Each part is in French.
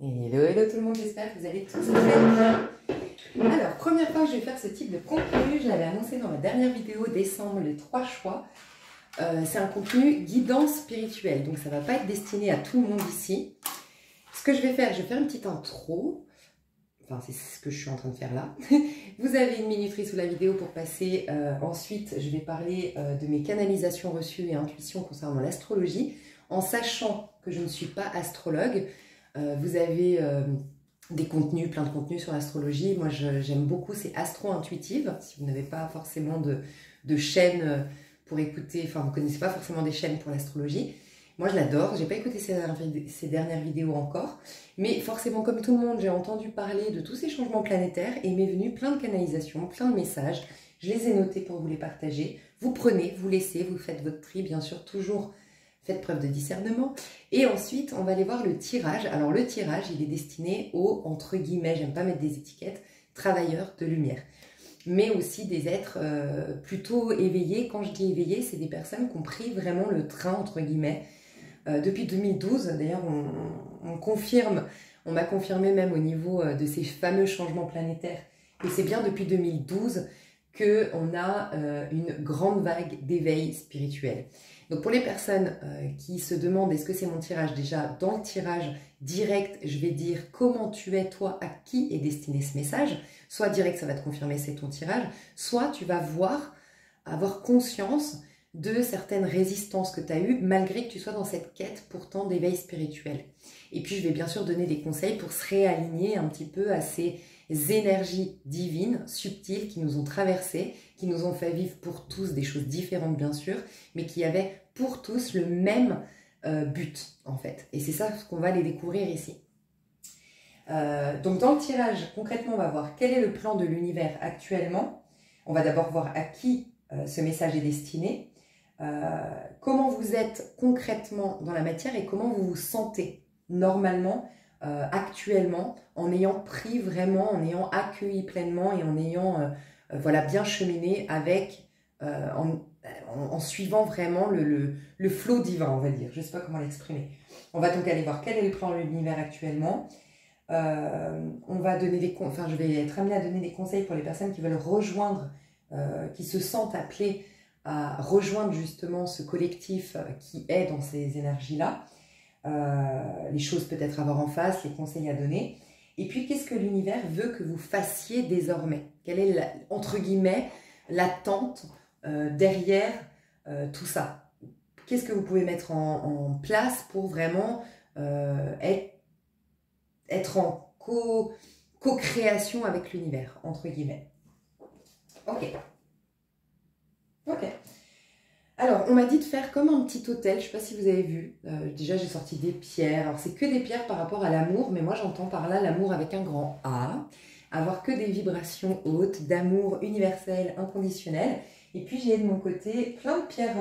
Hello, hello tout le monde, j'espère que vous allez tous très bien. Alors, première fois que je vais faire ce type de contenu, je l'avais annoncé dans ma dernière vidéo décembre, les 3 choix. C'est un contenu guidance spirituelle, donc ça ne va pas être destiné à tout le monde ici. Ce que je vais faire une petite intro. Enfin, c'est ce que je suis en train de faire là. Vous avez une minuterie sous la vidéo pour passer. Ensuite, je vais parler de mes canalisations reçues et intuitions concernant l'astrologie, en sachant que je ne suis pas astrologue. Vous avez des contenus, plein de contenus sur l'astrologie. Moi, j'aime beaucoup, c'est Astro-Intuitive. Si vous n'avez pas forcément de chaîne pour écouter, enfin, vous ne connaissez pas forcément des chaînes pour l'astrologie. Moi, je l'adore. Je n'ai pas écouté ces dernières vidéos encore. Mais forcément, comme tout le monde, j'ai entendu parler de tous ces changements planétaires et m'est venu plein de canalisations, plein de messages. Je les ai notés pour vous les partager. Vous prenez, vous laissez, vous faites votre tri, bien sûr, toujours. Faites preuve de discernement. Et ensuite, on va aller voir le tirage. Alors, le tirage, il est destiné aux, entre guillemets, j'aime pas mettre des étiquettes, travailleurs de lumière. Mais aussi des êtres plutôt éveillés. Quand je dis éveillés, c'est des personnes qui ont pris vraiment le train, entre guillemets. Depuis 2012, d'ailleurs, on confirme, on m'a confirmé même au niveau de ces fameux changements planétaires, que c'est bien depuis 2012 qu'on a une grande vague d'éveil spirituel. Donc pour les personnes qui se demandent est-ce que c'est mon tirage, déjà dans le tirage direct, je vais dire comment tu es, toi, à qui est destiné ce message. Soit direct, ça va te confirmer c'est ton tirage, soit tu vas avoir conscience de certaines résistances que tu as eues malgré que tu sois dans cette quête pourtant d'éveil spirituel. Et puis je vais bien sûr donner des conseils pour se réaligner un petit peu à ces énergies divines, subtiles, qui nous ont traversées, qui nous ont fait vivre pour tous des choses différentes bien sûr, mais qui avaient pour tous le même but en fait. Et c'est ça ce qu'on va aller découvrir ici. Donc dans le tirage, concrètement, on va voir quel est le plan de l'univers actuellement. On va d'abord voir à qui ce message est destiné, comment vous êtes concrètement dans la matière et comment vous vous sentez normalement, actuellement, en ayant pris vraiment, en ayant accueilli pleinement et en ayant voilà, bien cheminé avec, en suivant vraiment le flot divin, on va dire. Je ne sais pas comment l'exprimer. On va donc aller voir quel est le plan de l'univers actuellement. On va donner je vais être amenée à donner des conseils pour les personnes qui veulent rejoindre, qui se sentent appelées à rejoindre justement ce collectif qui est dans ces énergies-là. Les choses peut-être à voir en face, les conseils à donner. Et puis, qu'est-ce que l'univers veut que vous fassiez désormais? Quelle est, entre guillemets, l'attente derrière tout ça? Qu'est-ce que vous pouvez mettre en place pour vraiment être en co-création avec l'univers, entre guillemets? Ok. Ok. Alors, on m'a dit de faire comme un petit hôtel, je ne sais pas si vous avez vu. Déjà, j'ai sorti des pierres. Alors, c'est que des pierres par rapport à l'amour, mais moi, j'entends par là l'amour avec un grand A. Avoir que des vibrations hautes, d'amour universel, inconditionnel. Et puis, j'ai de mon côté plein de pierres,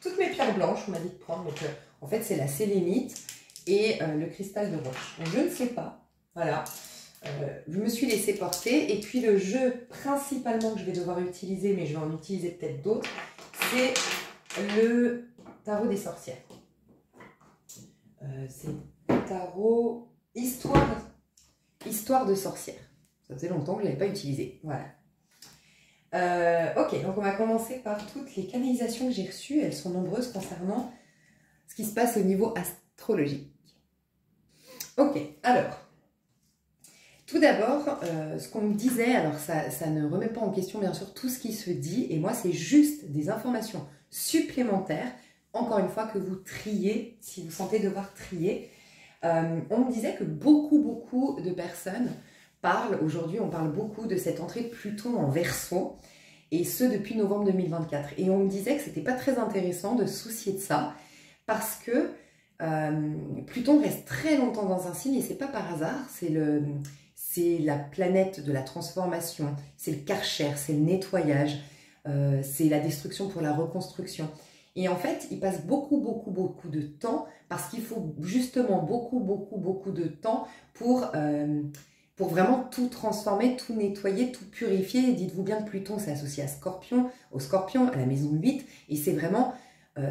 toutes mes pierres blanches, on m'a dit de prendre. Donc, en fait, c'est la sélénite et le cristal de roche. Donc, je ne sais pas. Voilà. Je me suis laissée porter. Et puis, le jeu principalement que je vais devoir utiliser, mais je vais en utiliser peut-être d'autres, c'est le tarot des sorcières. C'est tarot histoire de sorcière. Ça faisait longtemps que je ne l'avais pas utilisé. Voilà. Ok, donc on va commencer par toutes les canalisations que j'ai reçues. Elles sont nombreuses concernant ce qui se passe au niveau astrologique. Ok, alors, tout d'abord, ce qu'on me disait, alors ça ne remet pas en question bien sûr tout ce qui se dit, et moi c'est juste des informations supplémentaires, encore une fois que vous triez, si vous sentez devoir trier. On me disait que beaucoup de personnes parlent, aujourd'hui on parle beaucoup de cette entrée de Pluton en Verseau, et ce depuis novembre 2024. Et on me disait que c'était pas très intéressant de se soucier de ça, parce que Pluton reste très longtemps dans un signe, et c'est pas par hasard, c'est la planète de la transformation, c'est le Karcher, c'est le nettoyage, c'est la destruction pour la reconstruction. Et en fait, il passe beaucoup de temps parce qu'il faut justement beaucoup de temps pour vraiment tout transformer, tout nettoyer, tout purifier. Dites-vous bien que Pluton, c'est associé à Scorpion, au Scorpion, à la maison 8, et c'est vraiment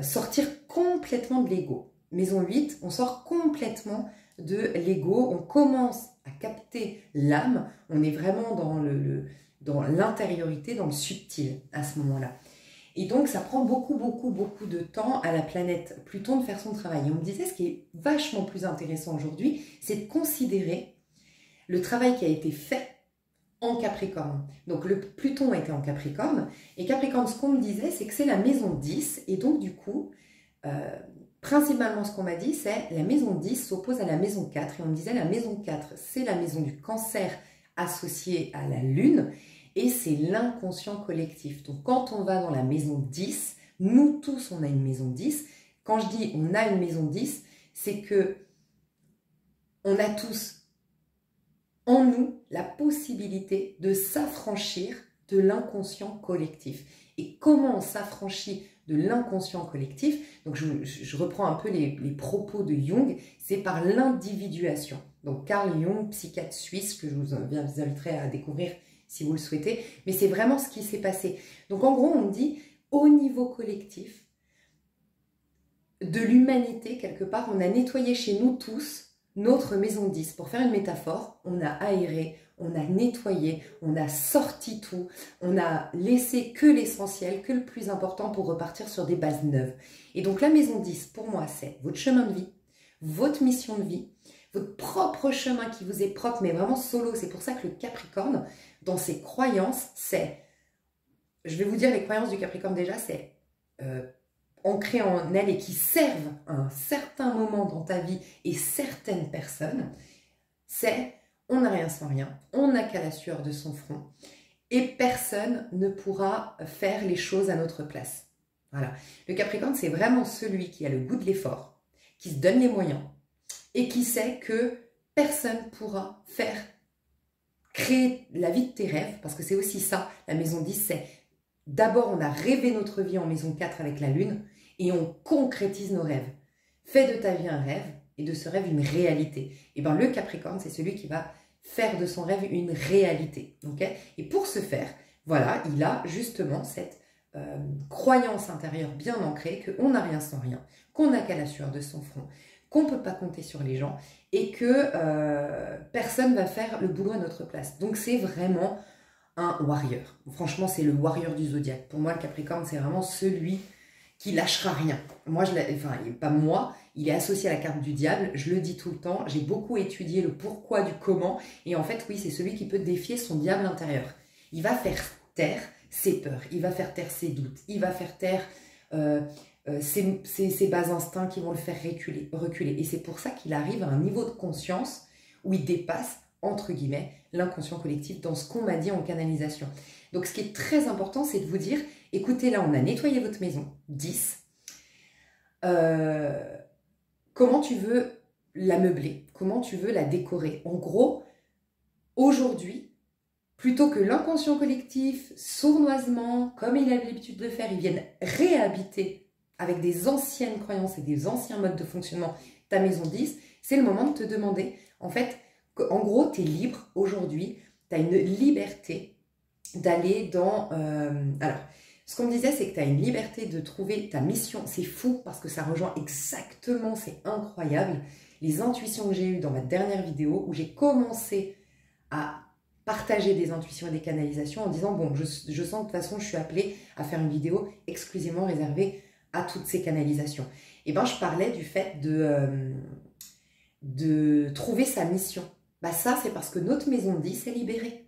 sortir complètement de l'ego. Maison 8, on sort complètement de l'ego, on commence à capter l'âme, on est vraiment dans l'intériorité, dans le subtil à ce moment-là. Et donc, ça prend beaucoup de temps à la planète Pluton de faire son travail. Et on me disait, ce qui est vachement plus intéressant aujourd'hui, c'est de considérer le travail qui a été fait en Capricorne. Donc, le Pluton était en Capricorne. Et Capricorne, ce qu'on me disait, c'est que c'est la maison 10. Et donc, du coup, principalement, ce qu'on m'a dit, c'est la maison 10 s'oppose à la maison 4. Et on me disait, la maison 4, c'est la maison du Cancer associée à la Lune. Et c'est l'inconscient collectif. Donc, quand on va dans la maison 10, nous tous, on a une maison 10. Quand je dis on a une maison 10, c'est que on a tous en nous la possibilité de s'affranchir de l'inconscient collectif. Et comment on s'affranchit de l'inconscient collectif? Donc, je reprends un peu les propos de Jung, c'est par l'individuation. Donc, Carl Jung, psychiatre suisse, que je vous inviterai à découvrir si vous le souhaitez, mais c'est vraiment ce qui s'est passé. Donc en gros, on me dit, au niveau collectif, de l'humanité, quelque part, on a nettoyé chez nous tous notre maison 10. Pour faire une métaphore, on a aéré, on a nettoyé, on a sorti tout, on a laissé que l'essentiel, que le plus important pour repartir sur des bases neuves. Et donc la maison 10, pour moi, c'est votre chemin de vie, votre mission de vie, votre propre chemin qui vous est propre, mais vraiment solo. C'est pour ça que le Capricorne, dans ses croyances, c'est, je vais vous dire les croyances du Capricorne déjà, c'est ancré en elle et qui servent à un certain moment dans ta vie et certaines personnes, c'est on n'a rien sans rien, on n'a qu'à la sueur de son front et personne ne pourra faire les choses à notre place. Voilà. Le Capricorne, c'est vraiment celui qui a le goût de l'effort, qui se donne les moyens et qui sait que personne ne pourra créer la vie de tes rêves, parce que c'est aussi ça, la maison 10, c'est d'abord on a rêvé notre vie en maison 4 avec la lune, et on concrétise nos rêves. Fais de ta vie un rêve, et de ce rêve une réalité. Et bien le Capricorne, c'est celui qui va faire de son rêve une réalité. Okay, et pour ce faire, voilà, il a justement cette croyance intérieure bien ancrée, qu'on n'a rien sans rien, qu'on n'a qu'à la sueur de son front, qu'on ne peut pas compter sur les gens et que personne ne va faire le boulot à notre place. Donc c'est vraiment un warrior. Franchement, c'est le warrior du zodiaque. Pour moi, le Capricorne, c'est vraiment celui qui lâchera rien. Moi, enfin, pas moi, il est associé à la carte du diable, je le dis tout le temps, j'ai beaucoup étudié le pourquoi du comment, et en fait, oui, c'est celui qui peut défier son diable intérieur. Il va faire taire ses peurs, il va faire taire ses doutes, il va faire taire ses bas instincts qui vont le faire reculer. Et c'est pour ça qu'il arrive à un niveau de conscience où il dépasse, entre guillemets, l'inconscient collectif dans ce qu'on m'a dit en canalisation. Donc, ce qui est très important, c'est de vous dire, écoutez, là, on a nettoyé votre maison, 10. Comment tu veux la meubler? Comment tu veux la décorer? En gros, aujourd'hui, plutôt que l'inconscient collectif, sournoisement, comme il a l'habitude de faire, ils viennent réhabiter avec des anciennes croyances et des anciens modes de fonctionnement ta maison 10, c'est le moment de te demander, en fait, qu'en gros, tu es libre aujourd'hui, tu as une liberté d'aller dans... alors, ce qu'on me disait, c'est que tu as une liberté de trouver ta mission. C'est fou parce que ça rejoint exactement, c'est incroyable, les intuitions que j'ai eues dans ma dernière vidéo où j'ai commencé à partager des intuitions et des canalisations en disant, bon, je sens que de toute façon, je suis appelée à faire une vidéo exclusivement réservée à toutes ces canalisations. Et bien, je parlais du fait de trouver sa mission. Bah ça, c'est parce que notre maison 10 est libérée.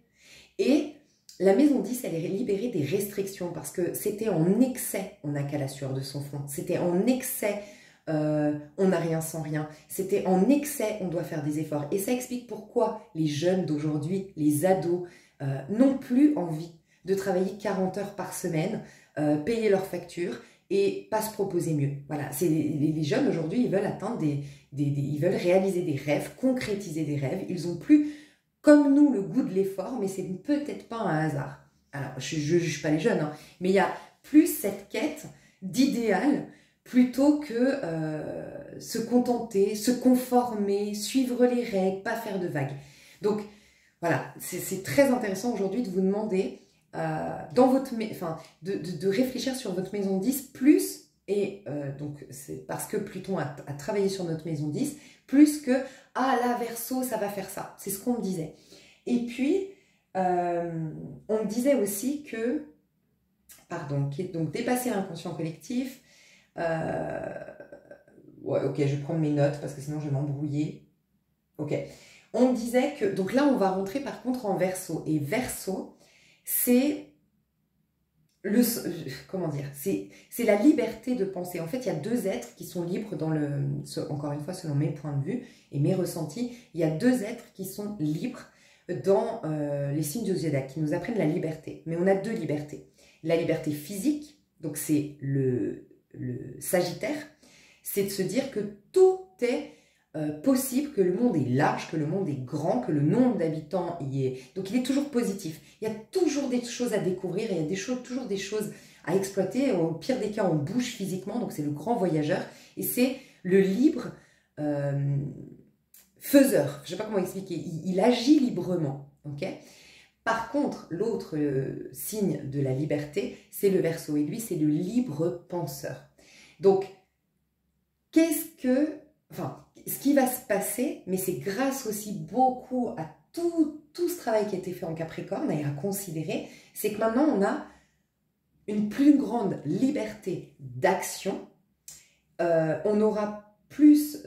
Et la maison 10, elle est libérée des restrictions parce que c'était en excès, on n'a qu'à la sueur de son front. C'était en excès, on n'a rien sans rien. C'était en excès, on doit faire des efforts. Et ça explique pourquoi les jeunes d'aujourd'hui, les ados, n'ont plus envie de travailler 40 heures par semaine, payer leurs factures et pas se proposer mieux. Voilà, les jeunes aujourd'hui, ils veulent atteindre ils veulent réaliser des rêves, concrétiser des rêves. Ils ont plus, comme nous, le goût de l'effort, mais c'est peut-être pas un hasard. Alors, je ne juge pas les jeunes, hein, mais il y a plus cette quête d'idéal plutôt que se contenter, se conformer, suivre les règles, pas faire de vagues. Donc, voilà, c'est très intéressant aujourd'hui de vous demander dans votre, de réfléchir sur votre maison 10 plus, et donc c'est parce que Pluton a travaillé sur notre maison 10, plus que ah là, Verseau, ça va faire ça. C'est ce qu'on me disait. Et puis, on me disait aussi que, pardon, donc dépasser l'inconscient collectif. Ouais, ok, je vais prendre mes notes parce que sinon je vais m'embrouiller. Ok. On me disait que, donc là, on va rentrer par contre en Verseau. Et Verseau, c'est le, comment dire, c'est la liberté de penser. En fait, il y a deux êtres qui sont libres dans le, encore une fois, selon mes points de vue et mes ressentis, il y a deux êtres qui sont libres dans les signes du zodiaque, qui nous apprennent la liberté. Mais on a deux libertés. La liberté physique, donc c'est le Sagittaire, c'est de se dire que tout est possible, que le monde est large, que le monde est grand, que le nombre d'habitants y est. Donc il est toujours positif. Il y a toujours des choses à découvrir, il y a toujours des choses à exploiter. Au pire des cas, on bouge physiquement, donc c'est le grand voyageur. Et c'est le libre faiseur. Je ne sais pas comment expliquer. Il agit librement. Ok ? Par contre, l'autre signe de la liberté, c'est le Verseau. Et lui, c'est le libre penseur. Donc, ce qui va se passer, mais c'est grâce aussi beaucoup à tout ce travail qui a été fait en Capricorne et à considérer, c'est que maintenant on a une plus grande liberté d'action, on aura plus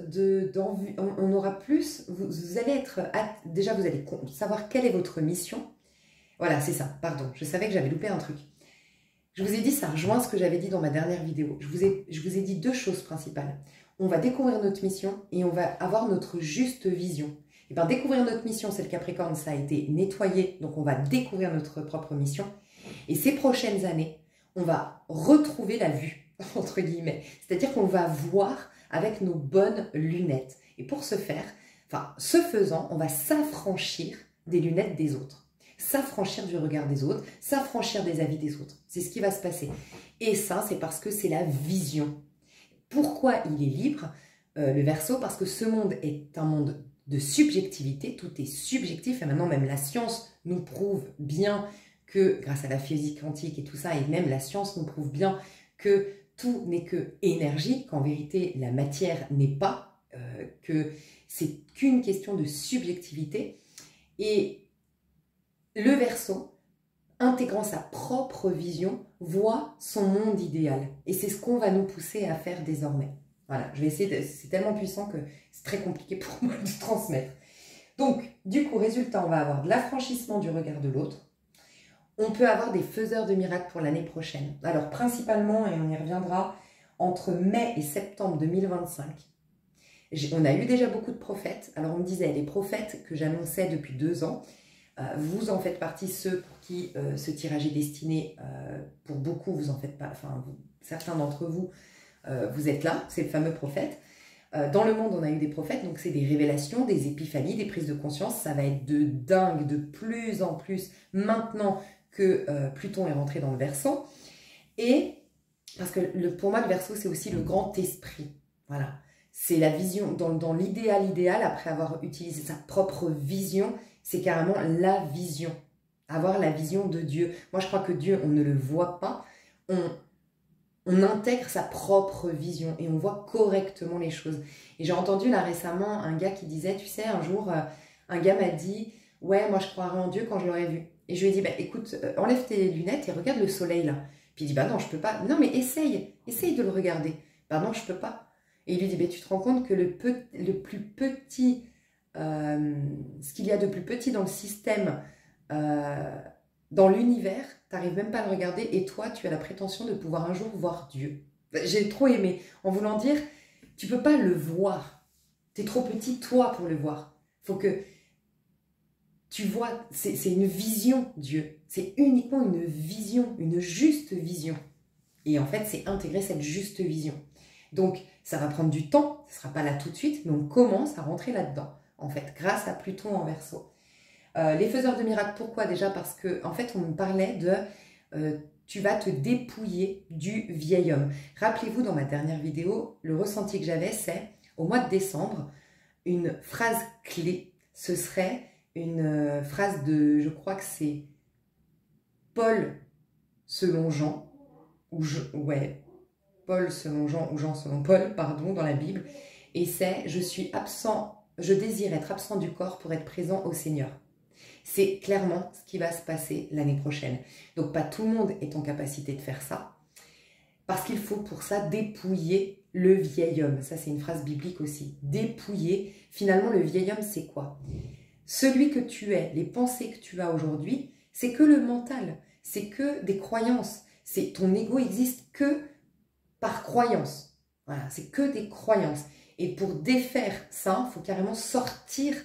d'envie, on aura plus, vous allez être, déjà vous allez savoir quelle est votre mission. Voilà, c'est ça, pardon, je savais que j'avais loupé un truc. Je vous ai dit, ça rejoint ce que j'avais dit dans ma dernière vidéo. Je vous ai dit deux choses principales. On va découvrir notre mission et on va avoir notre juste vision. Et bien, découvrir notre mission, c'est le Capricorne, ça a été nettoyé, donc on va découvrir notre propre mission. Et ces prochaines années, on va retrouver la vue, entre guillemets. C'est-à-dire qu'on va voir avec nos bonnes lunettes. Et pour ce faire, ce faisant, on va s'affranchir des lunettes des autres. S'affranchir du regard des autres, s'affranchir des avis des autres. C'est ce qui va se passer. Et ça, c'est parce que c'est la vision. Pourquoi il est libre, le Verseau? Parce que ce monde est un monde de subjectivité, tout est subjectif, et maintenant même la science nous prouve bien que, grâce à la physique quantique et tout ça, et même la science nous prouve bien que tout n'est que énergie, qu'en vérité la matière n'est pas, que c'est qu'une question de subjectivité. Et le Verseau, intégrant sa propre vision, voit son monde idéal. Et c'est ce qu'on va nous pousser à faire désormais. Voilà, je vais essayer de... C'est tellement puissant que c'est très compliqué pour moi de transmettre. Donc, du coup, résultat, on va avoir de l'affranchissement du regard de l'autre. On peut avoir des faiseurs de miracles pour l'année prochaine. Alors, principalement, et on y reviendra, entre mai et septembre 2025, on a eu déjà beaucoup de prophètes. Alors, on me disait, les prophètes que j'annonçais depuis 2 ans, vous en faites partie, ceux pour qui ce tirage est destiné, pour beaucoup, vous en faites pas, enfin, certains d'entre vous, vous êtes là, c'est le fameux prophète. Dans le monde, on a eu des prophètes, donc c'est des révélations, des épiphanies, des prises de conscience, ça va être de dingue, de plus en plus, maintenant que Pluton est rentré dans le Verseau. Et, parce que pour moi, le Verseau, c'est aussi le grand esprit, voilà. C'est la vision, dans l'idéal, après avoir utilisé sa propre vision, c'est carrément la vision. Avoir la vision de Dieu. Moi, je crois que Dieu, on ne le voit pas. On intègre sa propre vision et on voit correctement les choses. Et j'ai entendu là récemment un gars qui disait, tu sais, un jour, un gars m'a dit, ouais, moi je croirais en Dieu quand je l'aurai vu. Et je lui ai dit, bah écoute, enlève tes lunettes et regarde le soleil là. Puis il dit, bah non, je peux pas. Non, mais essaye de le regarder. Bah non, je peux pas. Et il lui dit, bah, tu te rends compte que le plus petit... ce qu'il y a de plus petit dans le système, dans l'univers, tu n'arrives même pas à le regarder et toi, tu as la prétention de pouvoir un jour voir Dieu. J'ai trop aimé, en voulant dire, tu peux pas le voir. Tu es trop petit, toi, pour le voir. Il faut que tu vois, c'est une vision, Dieu. C'est uniquement une vision, une juste vision. Et en fait, c'est intégrer cette juste vision. Donc, ça va prendre du temps, ce ne sera pas là tout de suite, mais on commence à rentrer là-dedans, en fait, grâce à Pluton en Verseau. Les faiseurs de miracles, pourquoi? Déjà parce que, en fait, on me parlait de tu vas te dépouiller du vieil homme. Rappelez-vous, dans ma dernière vidéo, le ressenti que j'avais, c'est au mois de décembre, une phrase clé, ce serait une phrase de, je crois que c'est Paul selon Jean, Paul selon Jean ou Jean selon Paul, pardon, dans la Bible, et c'est « Je suis absent je désire être absent du corps pour être présent au Seigneur. C'est clairement ce qui va se passer l'année prochaine. Donc pas tout le monde est en capacité de faire ça, parce qu'il faut pour ça dépouiller le vieil homme. Ça c'est une phrase biblique aussi. Dépouiller, finalement le vieil homme c'est quoi? Celui que tu es, les pensées que tu as aujourd'hui, c'est que le mental, c'est que des croyances. Ton ego existe que par croyance. Voilà, c'est que des croyances. Et pour défaire ça, il faut carrément sortir,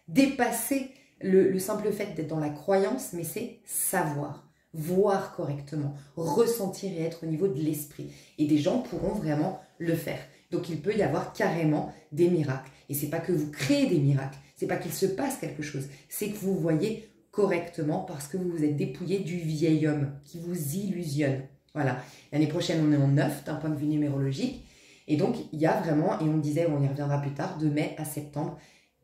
dépasser le simple fait d'être dans la croyance, mais c'est savoir, voir correctement, ressentir et être au niveau de l'esprit. Et des gens pourront vraiment le faire. Donc il peut y avoir carrément des miracles. Et c'est pas que vous créez des miracles, c'est pas qu'il se passe quelque chose, c'est que vous voyez correctement parce que vous vous êtes dépouillé du vieil homme qui vous illusionne. Voilà. L'année prochaine, on est en 9 d'un point de vue numérologique. Et donc, il y a vraiment, et on disait, on y reviendra plus tard, de mai à septembre,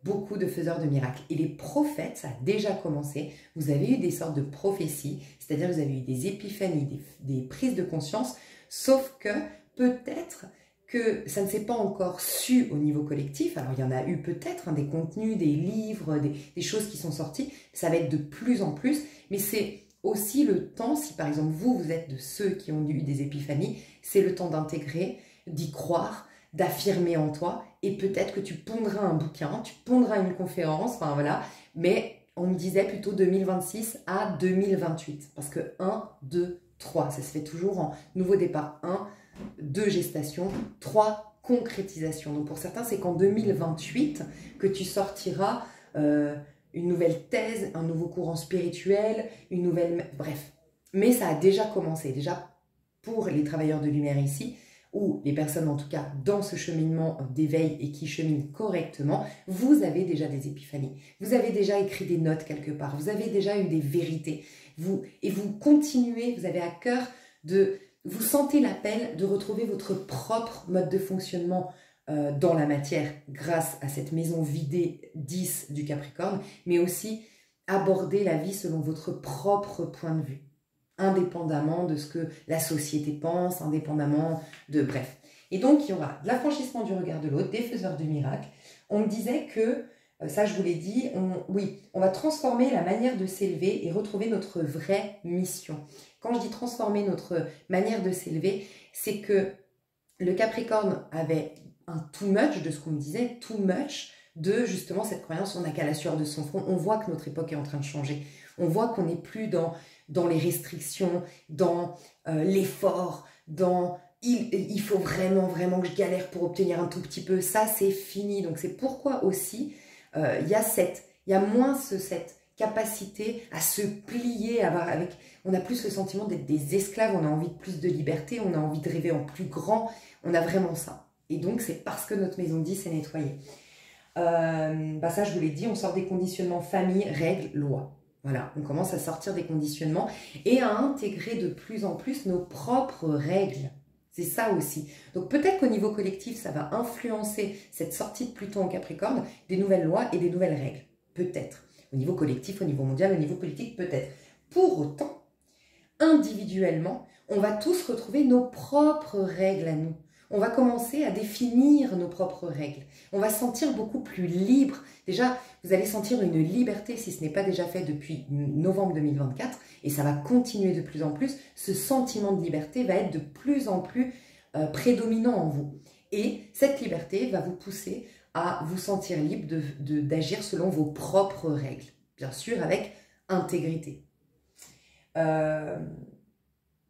beaucoup de faiseurs de miracles. Et les prophètes, ça a déjà commencé. Vous avez eu des sortes de prophéties, c'est-à-dire vous avez eu des épiphanies, des prises de conscience, sauf que peut-être que ça ne s'est pas encore su au niveau collectif. Alors, il y en a eu peut-être des contenus, des livres, des choses qui sont sorties. Ça va être de plus en plus, mais c'est aussi le temps, si par exemple vous êtes de ceux qui ont eu des épiphanies, c'est le temps d'intégrer, d'y croire, d'affirmer en toi, et peut-être que tu pondras un bouquin, tu pondras une conférence, enfin voilà, mais on me disait plutôt 2026 à 2028, parce que 1, 2, 3, ça se fait toujours en nouveau départ, 1, 2 gestation, 3 concrétisation. Donc pour certains, c'est qu'en 2028 que tu sortiras une nouvelle thèse, un nouveau courant spirituel, une nouvelle... Bref. Mais ça a déjà commencé, déjà pour les travailleurs de lumière ici, ou les personnes en tout cas dans ce cheminement d'éveil et qui cheminent correctement, vous avez déjà des épiphanies, vous avez déjà écrit des notes quelque part, vous avez déjà eu des vérités, et vous continuez, vous avez à cœur de... Vous sentez l'appel de retrouver votre propre mode de fonctionnement dans la matière grâce à cette maison vidée 10 du Capricorne, mais aussi aborder la vie selon votre propre point de vue, indépendamment de ce que la société pense, indépendamment de... Bref. Et donc, il y aura de l'affranchissement du regard de l'autre, des faiseurs de miracles. On me disait que, ça je vous l'ai dit, on va transformer la manière de s'élever et retrouver notre vraie mission. Quand je dis transformer notre manière de s'élever, c'est que le Capricorne avait un too much de ce qu'on me disait, too much de justement cette croyance, on n'a qu'à la sueur de son front. On voit que notre époque est en train de changer. On voit qu'on n'est plus dans les restrictions, dans l'effort, dans il faut vraiment que je galère pour obtenir un tout petit peu. Ça, c'est fini. Donc c'est pourquoi aussi il y a moins cette capacité à se plier, on a plus le sentiment d'être des esclaves, on a envie de plus de liberté, on a envie de rêver en plus grand, on a vraiment ça. Et donc, c'est parce que notre maison 10 est nettoyée. Ça, je vous l'ai dit, on sort des conditionnements famille, règles, lois. Voilà, on commence à sortir des conditionnements et à intégrer de plus en plus nos propres règles. C'est ça aussi. Donc peut-être qu'au niveau collectif, ça va influencer cette sortie de Pluton en Capricorne, des nouvelles lois et des nouvelles règles. Peut-être. Au niveau collectif, au niveau mondial, au niveau politique, peut-être. Pour autant, individuellement, on va tous retrouver nos propres règles à nous. On va commencer à définir nos propres règles. On va se sentir beaucoup plus libre. Déjà, vous allez sentir une liberté si ce n'est pas déjà fait depuis novembre 2024 et ça va continuer de plus en plus. Ce sentiment de liberté va être de plus en plus prédominant en vous. Et cette liberté va vous pousser à vous sentir libre d'agir selon vos propres règles. Bien sûr, avec intégrité.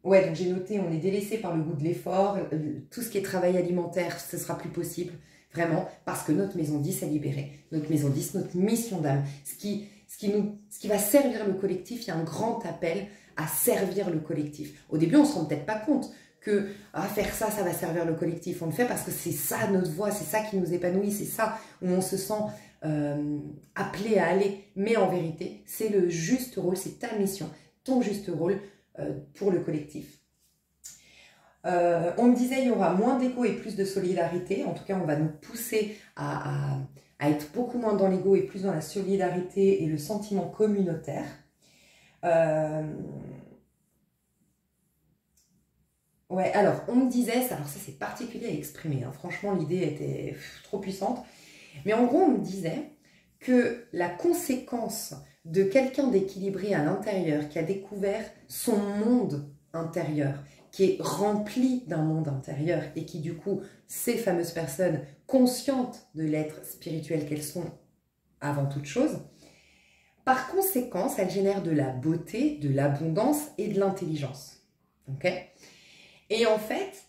Ouais, donc j'ai noté, on est délaissé par le goût de l'effort, tout ce qui est travail alimentaire, ce sera plus possible, vraiment, parce que notre maison 10 est libérée. Notre maison 10, notre mission d'âme, ce qui va servir le collectif, il y a un grand appel à servir le collectif. Au début, on ne se rend peut-être pas compte que faire ça, ça va servir le collectif. On le fait parce que c'est ça notre voie, c'est ça qui nous épanouit, c'est ça où on se sent appelé à aller. Mais en vérité, c'est le juste rôle, c'est ta mission, ton juste rôle pour le collectif. On me disait il y aura moins d'égo et plus de solidarité. En tout cas, on va nous pousser à être beaucoup moins dans l'ego et plus dans la solidarité et le sentiment communautaire. Ouais, alors, on me disait, alors ça c'est particulier à exprimer, hein. Franchement l'idée était trop puissante. Mais en gros, on me disait que la conséquence de quelqu'un d'équilibré à l'intérieur, qui a découvert son monde intérieur, qui est rempli d'un monde intérieur et qui du coup, ces fameuses personnes conscientes de l'être spirituel qu'elles sont avant toute chose, par conséquent, elles génèrent de la beauté, de l'abondance et de l'intelligence. Okay, et en fait,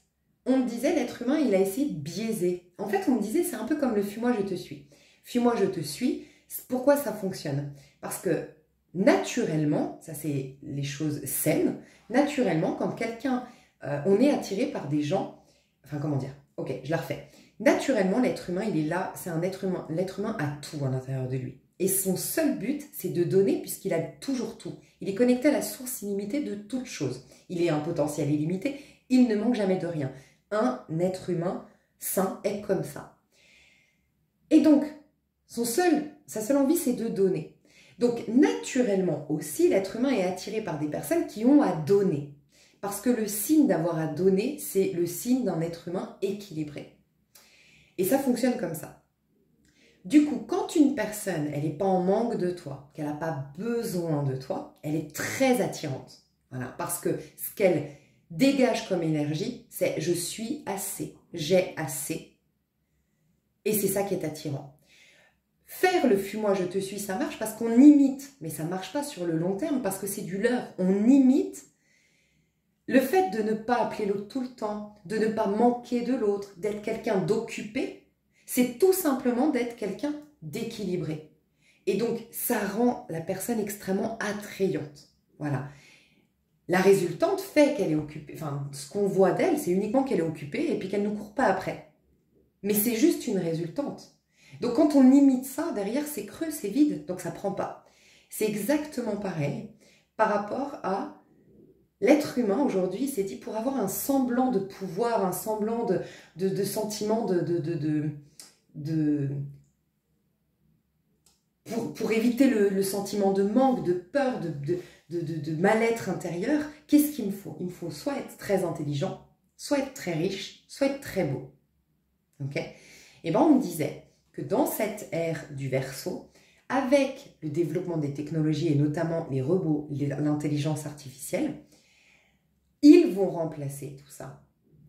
on me disait, l'être humain, il a essayé de biaiser. En fait, on me disait, c'est un peu comme le « fuis-moi, je te suis ». « Fuis-moi, je te suis », pourquoi ça fonctionne? Parce que naturellement, ça c'est les choses saines, naturellement, quand quelqu'un, on est attiré par des gens, enfin comment dire, ok, je la refais. Naturellement, l'être humain, il est là, c'est un être humain, l'être humain a tout à l'intérieur de lui. Et son seul but, c'est de donner puisqu'il a toujours tout. Il est connecté à la source illimitée de toute chose. Il est un potentiel illimité, il ne manque jamais de rien. Un être humain sain est comme ça. Et donc, sa seule envie, c'est de donner. Donc, naturellement aussi, l'être humain est attiré par des personnes qui ont à donner. Parce que le signe d'avoir à donner, c'est le signe d'un être humain équilibré. Et ça fonctionne comme ça. Du coup, quand une personne, elle n'est pas en manque de toi, qu'elle n'a pas besoin de toi, elle est très attirante. Voilà, parce que ce qu'elle dégage comme énergie, c'est « je suis assez, j'ai assez ». Et c'est ça qui est attirant. Faire le « fuis-moi, je te suis », ça marche parce qu'on imite, mais ça ne marche pas sur le long terme parce que c'est du leurre. On imite le fait de ne pas appeler l'autre tout le temps, de ne pas manquer de l'autre, d'être quelqu'un d'occupé, c'est tout simplement d'être quelqu'un d'équilibré. Et donc, ça rend la personne extrêmement attrayante. Voilà. La résultante fait qu'elle est occupée. Enfin, ce qu'on voit d'elle, c'est uniquement qu'elle est occupée et puis qu'elle ne court pas après. Mais c'est juste une résultante. Donc quand on imite ça, derrière c'est creux, c'est vide, donc ça ne prend pas. C'est exactement pareil par rapport à l'être humain aujourd'hui, il s'est dit pour avoir un semblant de pouvoir, un semblant de sentiment pour éviter le sentiment de manque, de peur, de mal-être intérieur, qu'est-ce qu'il me faut? Il me faut soit être très intelligent, soit être très riche, soit être très beau. Ok? Et bien on me disait que dans cette ère du Verseau, avec le développement des technologies et notamment les robots, l'intelligence artificielle, ils vont remplacer tout ça.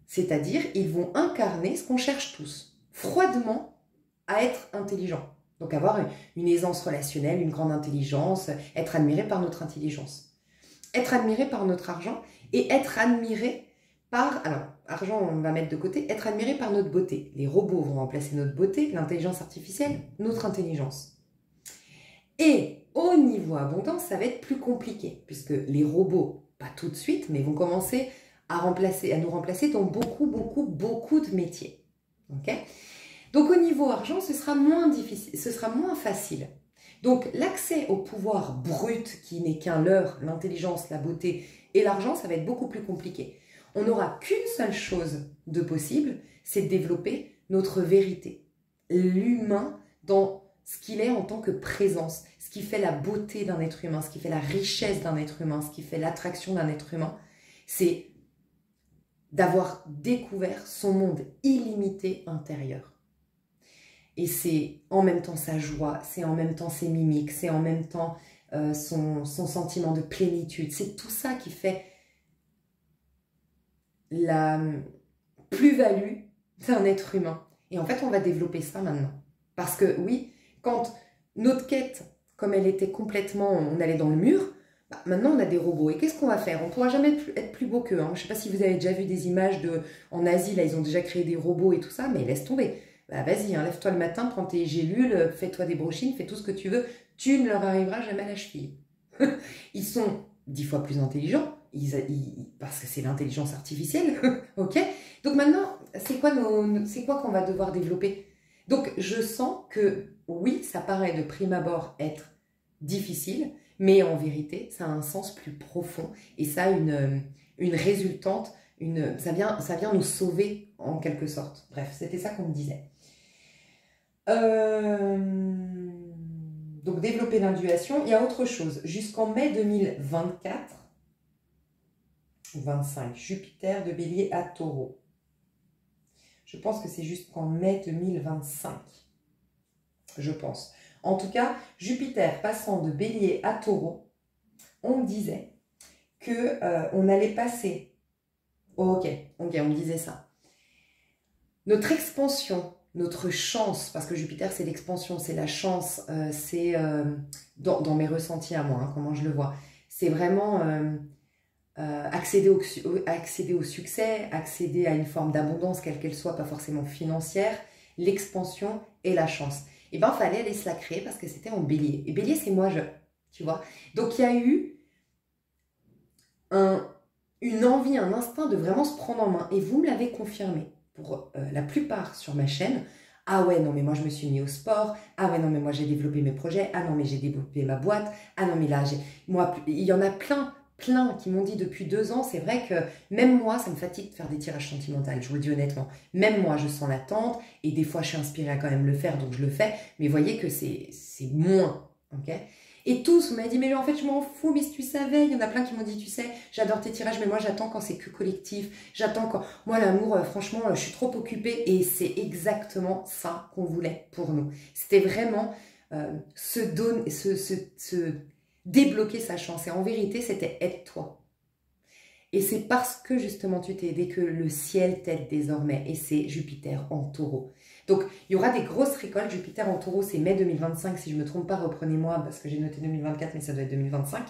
C'est-à-dire, ils vont incarner ce qu'on cherche tous, froidement, à être intelligent. Donc avoir une aisance relationnelle, une grande intelligence, être admiré par notre intelligence. Être admiré par notre argent et être admiré par, alors, argent on va mettre de côté, être admiré par notre beauté. Les robots vont remplacer notre beauté, l'intelligence artificielle, notre intelligence. Et au niveau abondance, ça va être plus compliqué, puisque les robots, pas tout de suite, mais vont commencer à nous remplacer dans beaucoup de métiers. Okay, donc au niveau argent, ce sera moins difficile, ce sera moins facile. Donc l'accès au pouvoir brut, qui n'est qu'un leurre, l'intelligence, la beauté et l'argent, ça va être beaucoup plus compliqué. On n'aura qu'une seule chose de possible, c'est de développer notre vérité. L'humain dans ce qu'il est en tant que présence, ce qui fait la beauté d'un être humain, ce qui fait la richesse d'un être humain, ce qui fait l'attraction d'un être humain, c'est d'avoir découvert son monde illimité intérieur. Et c'est en même temps sa joie, c'est en même temps ses mimiques, c'est en même temps son sentiment de plénitude. C'est tout ça qui fait la plus-value d'un être humain. Et en fait, on va développer ça maintenant. Parce que oui, quand notre quête, comme elle était complètement, on allait dans le mur, bah, maintenant on a des robots. Et qu'est-ce qu'on va faire? On ne pourra jamais être plus beau qu'eux. Hein. Je ne sais pas si vous avez déjà vu des images en Asie, là ils ont déjà créé des robots et tout ça, mais laisse tomber. Bah, vas-y, hein, lève-toi le matin, prends tes gélules, fais-toi des brochines, fais tout ce que tu veux. Tu ne leur arriveras jamais à la cheville. Ils sont 10 fois plus intelligents, parce que c'est l'intelligence artificielle. Ok? Donc maintenant, c'est quoi qu'on va devoir développer? Donc je sens que oui, ça paraît de prime abord être difficile, mais en vérité, ça a un sens plus profond et ça a une résultante, ça vient nous sauver en quelque sorte. Bref, c'était ça qu'on me disait. Donc développer l'induation, il y a autre chose. Jusqu'en mai 2024, 25, Jupiter de Bélier à Taureau. Je pense que c'est jusqu'en mai 2025. je pense. En tout cas, Jupiter passant de Bélier à Taureau, on me disait que on allait passer... Oh, ok, on me disait ça. Notre expansion, notre chance, parce que Jupiter c'est l'expansion, c'est la chance, c'est dans mes ressentis à moi, hein, comment je le vois, c'est vraiment accéder au succès, accéder à une forme d'abondance, quelle qu'elle soit, pas forcément financière, l'expansion et la chance. Et bien, il fallait aller se la créer parce que c'était en Bélier. Et Bélier, c'est moi, tu vois. Donc, il y a eu une envie, un instinct de vraiment se prendre en main. Et vous me l'avez confirmé pour la plupart sur ma chaîne. Ah ouais, non, mais moi, je me suis mis au sport. Ah ouais, non, mais moi, j'ai développé mes projets. Ah non, mais j'ai développé ma boîte. Ah non, mais là, moi, il y en a plein qui m'ont dit depuis 2 ans, c'est vrai que même moi, ça me fatigue de faire des tirages sentimentaux, je vous le dis honnêtement. Même moi, je sens l'attente et des fois, je suis inspirée à quand même le faire, donc je le fais. Mais voyez que c'est moins, ok? Et tous, vous m'avez dit, mais en fait, je m'en fous, mais si tu savais, il y en a plein qui m'ont dit, tu sais, j'adore tes tirages, mais moi, j'attends quand c'est que collectif. J'attends quand... Moi, l'amour, franchement, je suis trop occupée et c'est exactement ça qu'on voulait pour nous. C'était vraiment se débloquer sa chance. Et en vérité, c'était aide-toi. Et c'est parce que justement tu t'es aidé que le ciel t'aide désormais. Et c'est Jupiter en Taureau. Donc il y aura des grosses récoltes. Jupiter en Taureau, c'est mai 2025. Si je ne me trompe pas, reprenez-moi parce que j'ai noté 2024, mais ça doit être 2025.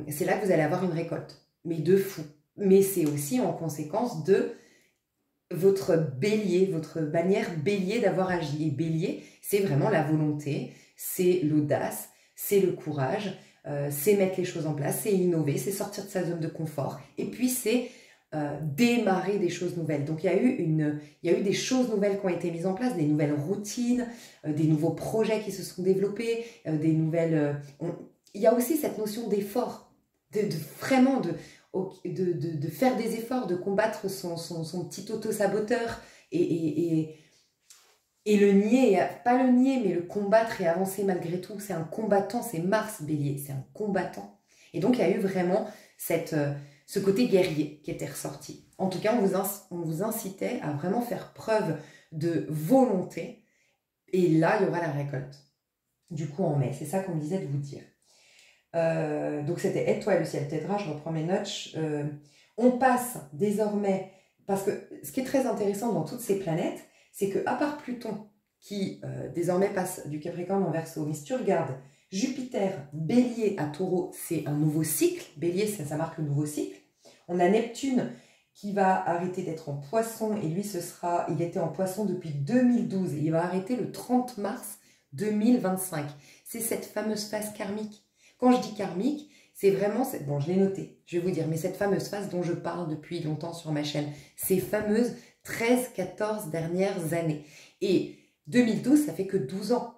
C'est là que vous allez avoir une récolte. Mais de fou. Mais c'est aussi en conséquence de votre bélier, votre bannière bélier d'avoir agi. Et bélier, c'est vraiment la volonté, c'est l'audace, c'est le courage, c'est mettre les choses en place, c'est innover, c'est sortir de sa zone de confort. Et puis c'est démarrer des choses nouvelles. Donc il y a eu des choses nouvelles qui ont été mises en place, des nouvelles routines, des nouveaux projets qui se sont développés, il y a aussi cette notion d'effort, vraiment de faire des efforts, de combattre son petit auto-saboteur et le nier, pas le nier, mais le combattre et avancer malgré tout. C'est un combattant, c'est Mars Bélier, c'est un combattant. Et donc, il y a eu vraiment ce côté guerrier qui était ressorti. En tout cas, on vous incitait à vraiment faire preuve de volonté. Et là, il y aura la récolte. Du coup, en mai, c'est ça qu'on me disait de vous dire. Donc, c'était aide-toi et le ciel t'aidera. Je reprends mes notes. On passe désormais, parce que ce qui est très intéressant dans toutes ces planètes, c'est que à part Pluton, qui désormais passe du Capricorne en Verseau, mais si tu regardes Jupiter, Bélier à Taureau, c'est un nouveau cycle. Bélier, ça marque le nouveau cycle. On a Neptune qui va arrêter d'être en Poisson, et lui, il était en Poisson depuis 2012, et il va arrêter le 30 mars 2025. C'est cette fameuse phase karmique. Quand je dis karmique, c'est vraiment... Bon, je l'ai noté, je vais vous dire, mais cette fameuse phase dont je parle depuis longtemps sur ma chaîne, ces fameuses 13-14 dernières années. Et 2012, ça fait que 12 ans.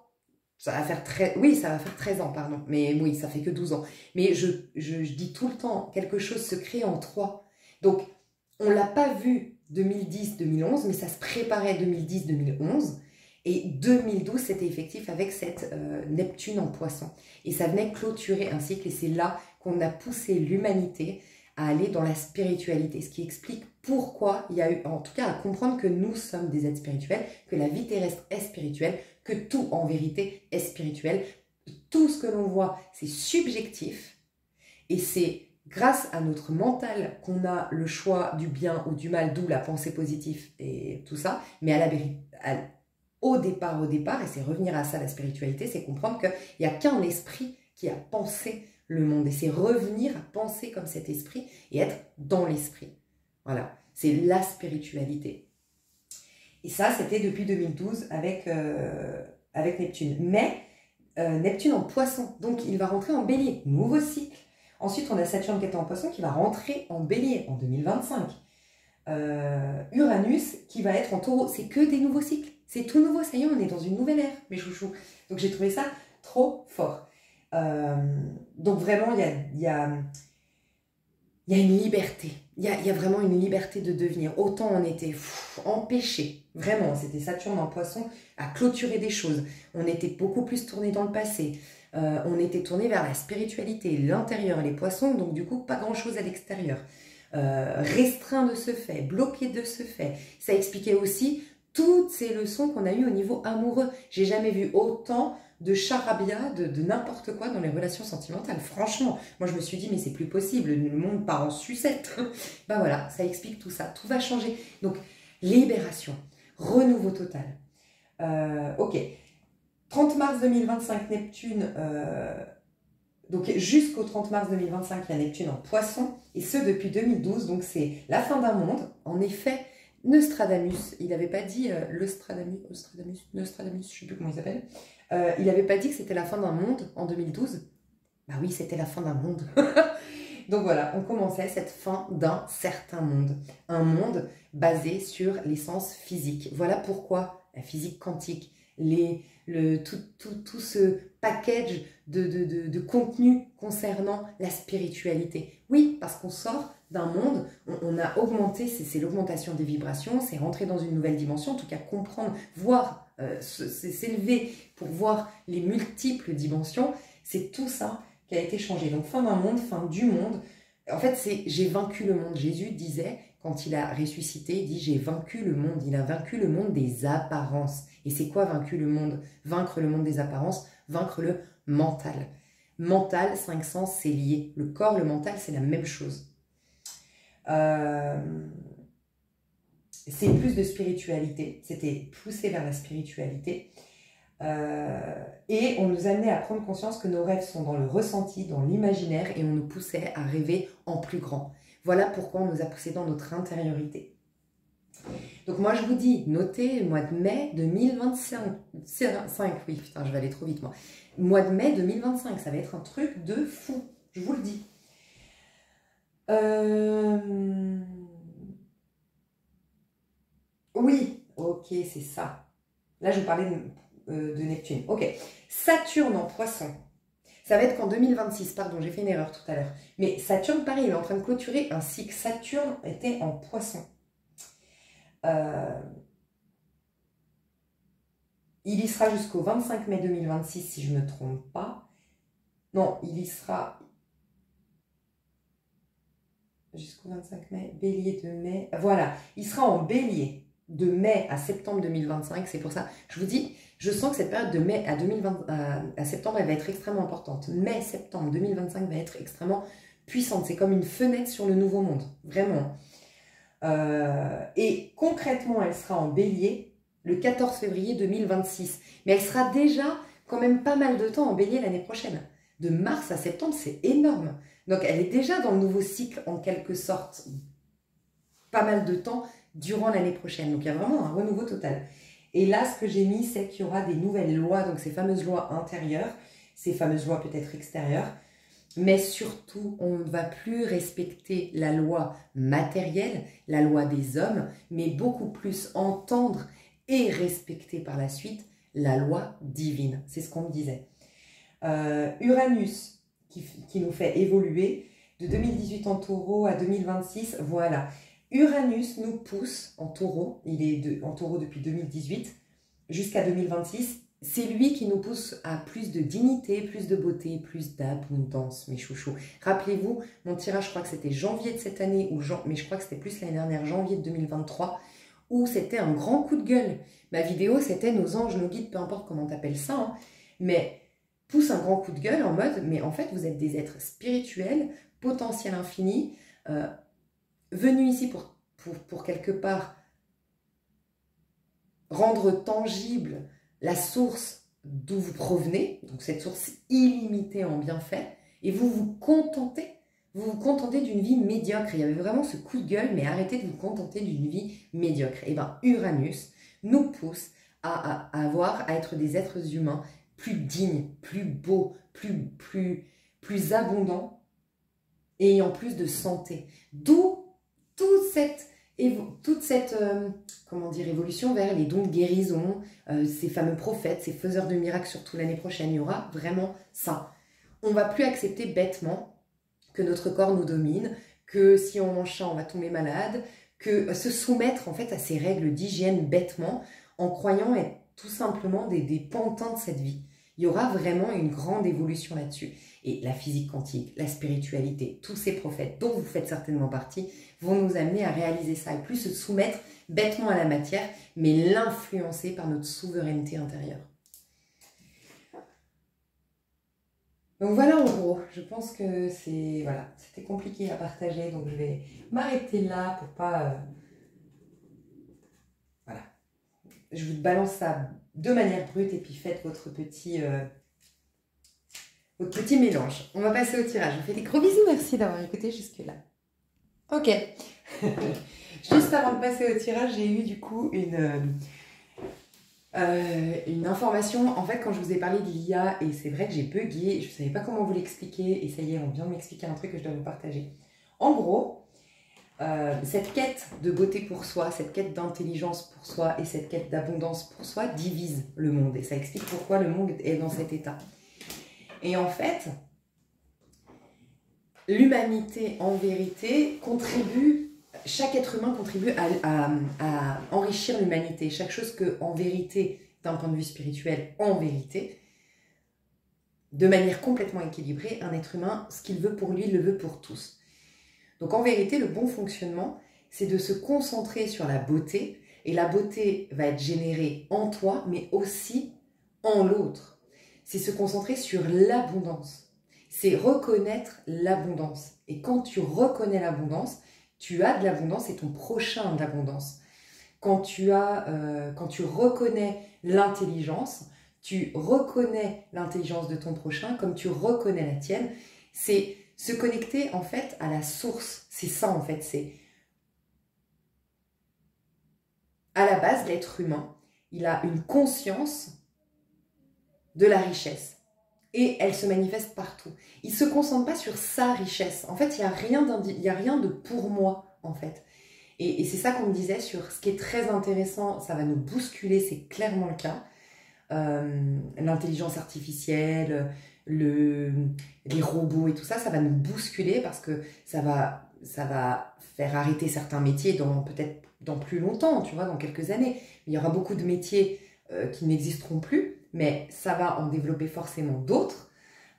Ça va faire 13 ans, pardon. Mais oui, ça fait que 12 ans. Mais je dis tout le temps, quelque chose se crée en 3. Donc, on ne l'a pas vu 2010-2011, mais ça se préparait 2010-2011. Et 2012, c'était effectif avec cette Neptune en Poisson. Et ça venait clôturer un cycle. Et c'est là qu'on a poussé l'humanité à aller dans la spiritualité. Ce qui explique pourquoi il y a eu, en tout cas à comprendre que nous sommes des êtres spirituels, que la vie terrestre est spirituelle, que tout en vérité est spirituel. Tout ce que l'on voit, c'est subjectif. Et c'est grâce à notre mental qu'on a le choix du bien ou du mal, d'où la pensée positive et tout ça. Mais au départ, et c'est revenir à ça, la spiritualité, c'est comprendre qu'il n'y a qu'un esprit qui a pensé le monde. Et c'est revenir à penser comme cet esprit et être dans l'esprit. Voilà, c'est la spiritualité. Et ça, c'était depuis 2012 avec Neptune. Mais Neptune en Poisson, donc il va rentrer en Bélier, nouveau cycle. Ensuite, on a Saturne qui est en Poisson qui va rentrer en Bélier en 2025. Uranus qui va être en Taureau, c'est que des nouveaux cycles. C'est tout nouveau, ça y est, on est dans une nouvelle ère, mes chouchous. Donc j'ai trouvé ça trop fort. Donc vraiment, il y a une liberté. Il y a vraiment une liberté de devenir. Autant on était empêchés, vraiment, c'était Saturne en Poisson, à clôturer des choses. On était beaucoup plus tourné dans le passé. On était tourné vers la spiritualité, l'intérieur, les poissons, donc du coup, pas grand-chose à l'extérieur. Restreint de ce fait, bloqué de ce fait. Ça expliquait aussi toutes ces leçons qu'on a eues au niveau amoureux. J'ai jamais vu autant de charabia, de n'importe quoi dans les relations sentimentales. Franchement, moi je me suis dit, mais c'est plus possible, le monde part en sucette. Ben voilà, ça explique tout ça, tout va changer. Donc, libération, renouveau total. Ok, 30 mars 2025, Neptune, donc jusqu'au 30 mars 2025, il y a Neptune en Poisson, et ce depuis 2012, donc c'est la fin d'un monde. En effet, Nostradamus, il n'avait pas dit Nostradamus, je ne sais plus comment il s'appelle, il n'avait pas dit que c'était la fin d'un monde en 2012. Bah oui, c'était la fin d'un monde. Donc voilà, on commençait cette fin d'un certain monde. Un monde basé sur l'essence physique. Voilà pourquoi la physique quantique, tout ce package de contenu concernant la spiritualité. Oui, parce qu'on sort d'un monde, on a augmenté, c'est l'augmentation des vibrations, c'est rentrer dans une nouvelle dimension, en tout cas comprendre, voir, s'élever pour voir les multiples dimensions, c'est tout ça qui a été changé. Donc fin d'un monde, fin du monde. En fait, c'est j'ai vaincu le monde. Jésus disait, quand il a ressuscité, il dit j'ai vaincu le monde. Il a vaincu le monde des apparences. Et c'est quoi vaincu le monde? Vaincre le monde des apparences, vaincre le mental. Mental, 5 sens, c'est lié. Le corps, le mental, c'est la même chose. C'est plus de spiritualité. C'était poussé vers la spiritualité. Et on nous amenait à prendre conscience que nos rêves sont dans le ressenti, dans l'imaginaire, et on nous poussait à rêver en plus grand. Voilà pourquoi on nous a poussé dans notre intériorité. Donc moi je vous dis, notez le mois de mai 2025, oui putain je vais aller trop vite moi, mois de mai 2025, ça va être un truc de fou, je vous le dis. Oui, ok c'est ça. Là je vous parlais de Neptune. Ok, Saturne en Poisson. Ça va être qu'en 2026, pardon, j'ai fait une erreur tout à l'heure. Mais Saturne, pareil, il est en train de clôturer un cycle. Saturne était en Poisson. Il y sera jusqu'au 25 mai 2026, si je ne me trompe pas. Non, il y sera jusqu'au 25 mai, Bélier de mai. Voilà, il sera en Bélier de mai à septembre 2025. C'est pour ça, je vous dis, je sens que cette période de mai à septembre, elle va être extrêmement importante. Mai-septembre 2025 va être extrêmement puissante. C'est comme une fenêtre sur le nouveau monde, vraiment. Et concrètement, elle sera en Bélier le 14 février 2026. Mais elle sera déjà quand même pas mal de temps en Bélier l'année prochaine. De mars à septembre, c'est énorme. Donc elle est déjà dans le nouveau cycle en quelque sorte. Pas mal de temps durant l'année prochaine. Donc il y a vraiment un renouveau total. Et là, ce que j'ai mis, c'est qu'il y aura des nouvelles lois, donc ces fameuses lois intérieures, ces fameuses lois peut-être extérieures, mais surtout, on ne va plus respecter la loi matérielle, la loi des hommes, mais beaucoup plus entendre et respecter par la suite la loi divine. C'est ce qu'on me disait. Uranus, qui nous fait évoluer de 2018 en taureau à 2026, voilà. Uranus nous pousse en taureau, il est en taureau depuis 2018 jusqu'à 2026. C'est lui qui nous pousse à plus de dignité, plus de beauté, plus d'abondance, mes chouchous. Rappelez-vous, mon tirage, je crois que c'était janvier de cette année, mais je crois que c'était plus l'année dernière, janvier de 2023, où c'était un grand coup de gueule. Ma vidéo, c'était nos anges, nos guides, peu importe comment tu appelles ça, hein, mais pousse un grand coup de gueule en mode, mais en fait, vous êtes des êtres spirituels, potentiel infini, venus ici pour quelque part rendre tangible la source d'où vous provenez, donc cette source illimitée en bienfaits, et vous vous contentez d'une vie médiocre. Il y avait vraiment ce coup de gueule, mais arrêtez de vous contenter d'une vie médiocre. Et bien Uranus nous pousse à être des êtres humains plus dignes, plus beaux, plus abondants, et ayant plus de santé. D'où toute cette comment dire, évolution vers les dons de guérison, ces fameux prophètes, ces faiseurs de miracles, surtout l'année prochaine, il y aura vraiment ça. On ne va plus accepter bêtement que notre corps nous domine, que si on mange ça, on va tomber malade, que se soumettre en fait à ces règles d'hygiène bêtement, en croyant être tout simplement des pantins de cette vie. Il y aura vraiment une grande évolution là-dessus. Et la physique quantique, la spiritualité, tous ces prophètes dont vous faites certainement partie, vont nous amener à réaliser ça et plus se soumettre bêtement à la matière, mais l'influencer par notre souveraineté intérieure. Donc voilà en gros, je pense que c'était compliqué à partager, donc je vais m'arrêter là pour pas... voilà. Je vous balance ça de manière brute et puis faites votre petit mélange. On va passer au tirage. Je vous fais des gros bisous, merci d'avoir écouté jusque-là. Ok. Juste avant de passer au tirage, j'ai eu du coup une information. En fait, quand je vous ai parlé de l'IA, et c'est vrai que j'ai bugué, je ne savais pas comment vous l'expliquer, et ça y est, on vient de m'expliquer un truc que je dois vous partager. En gros, cette quête de beauté pour soi, cette quête d'intelligence pour soi et cette quête d'abondance pour soi divise le monde. Et ça explique pourquoi le monde est dans cet état. Et en fait, l'humanité, en vérité, chaque être humain contribue à enrichir l'humanité. Chaque chose que, en vérité, d'un point de vue spirituel, en vérité, de manière complètement équilibrée, un être humain, ce qu'il veut pour lui, le veut pour tous. Donc en vérité, le bon fonctionnement, c'est de se concentrer sur la beauté, et la beauté va être générée en toi, mais aussi en l'autre. C'est se concentrer sur l'abondance. C'est reconnaître l'abondance. Et quand tu reconnais l'abondance, tu as de l'abondance et ton prochain a de l'abondance. Quand tu reconnais l'intelligence, tu reconnais l'intelligence de ton prochain comme tu reconnais la tienne. C'est se connecter en fait à la source. C'est ça en fait, c'est à la base l'être humain, il a une conscience de la richesse. Et elle se manifeste partout. Il ne se concentre pas sur sa richesse. En fait, il n'y a rien de pour moi, en fait. Et c'est ça qu'on me disait sur ce qui est très intéressant, ça va nous bousculer, c'est clairement le cas. L'intelligence artificielle, les robots et tout ça, ça va nous bousculer parce que ça va faire arrêter certains métiers peut-être dans plus longtemps, tu vois, dans quelques années. Il y aura beaucoup de métiers qui n'existeront plus, mais ça va en développer forcément d'autres,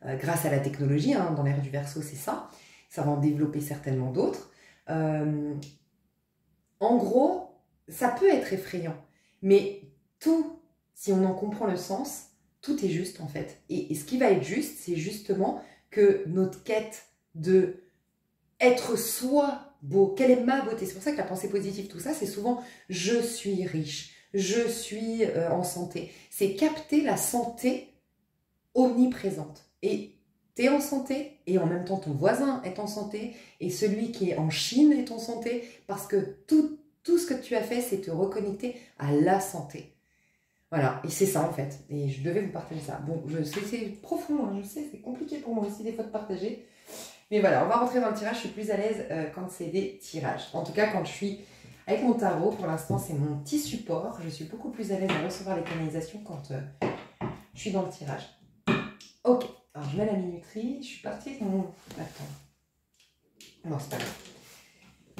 grâce à la technologie, hein, dans l'ère du Verseau, c'est ça. Ça va en développer certainement d'autres. En gros, ça peut être effrayant, mais tout, si on en comprend le sens, tout est juste en fait. Et ce qui va être juste, c'est justement que notre quête de être soi beau, quelle est ma beauté? C'est pour ça que la pensée positive, tout ça, c'est souvent « je suis riche ». Je suis en santé. C'est capter la santé omniprésente. Et tu es en santé, et en même temps ton voisin est en santé, et celui qui est en Chine est en santé, parce que tout ce que tu as fait, c'est te reconnecter à la santé. Voilà, et c'est ça en fait. Et je devais vous partager ça. Bon, c'est profond, hein, je sais, c'est compliqué pour moi aussi des fois de partager. Mais voilà, on va rentrer dans le tirage. Je suis plus à l'aise quand c'est des tirages. En tout cas, quand je suis... avec mon tarot, pour l'instant, c'est mon petit support. Je suis beaucoup plus à l'aise à recevoir les canalisations quand je suis dans le tirage. Ok, alors je mets la minuterie. Je suis partie avec mon... Attends. Non, c'est pas grave.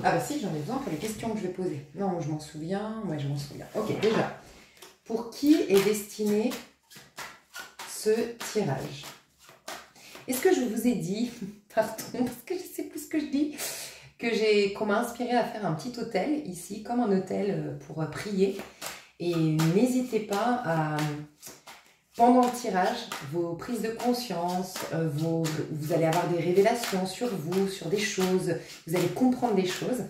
Ah bah si, j'en ai besoin pour les questions que je vais poser. Non, je m'en souviens. Ouais, je m'en souviens. Ok, déjà. Pour qui est destiné ce tirage? Est-ce que je vous ai dit, pardon, parce que je sais plus ce que je dis, qu'on m'a inspiré à faire un petit hôtel ici, comme un hôtel pour prier. Et n'hésitez pas à, pendant le tirage, vos prises de conscience, vous allez avoir des révélations sur vous, sur des choses, vous allez comprendre des choses.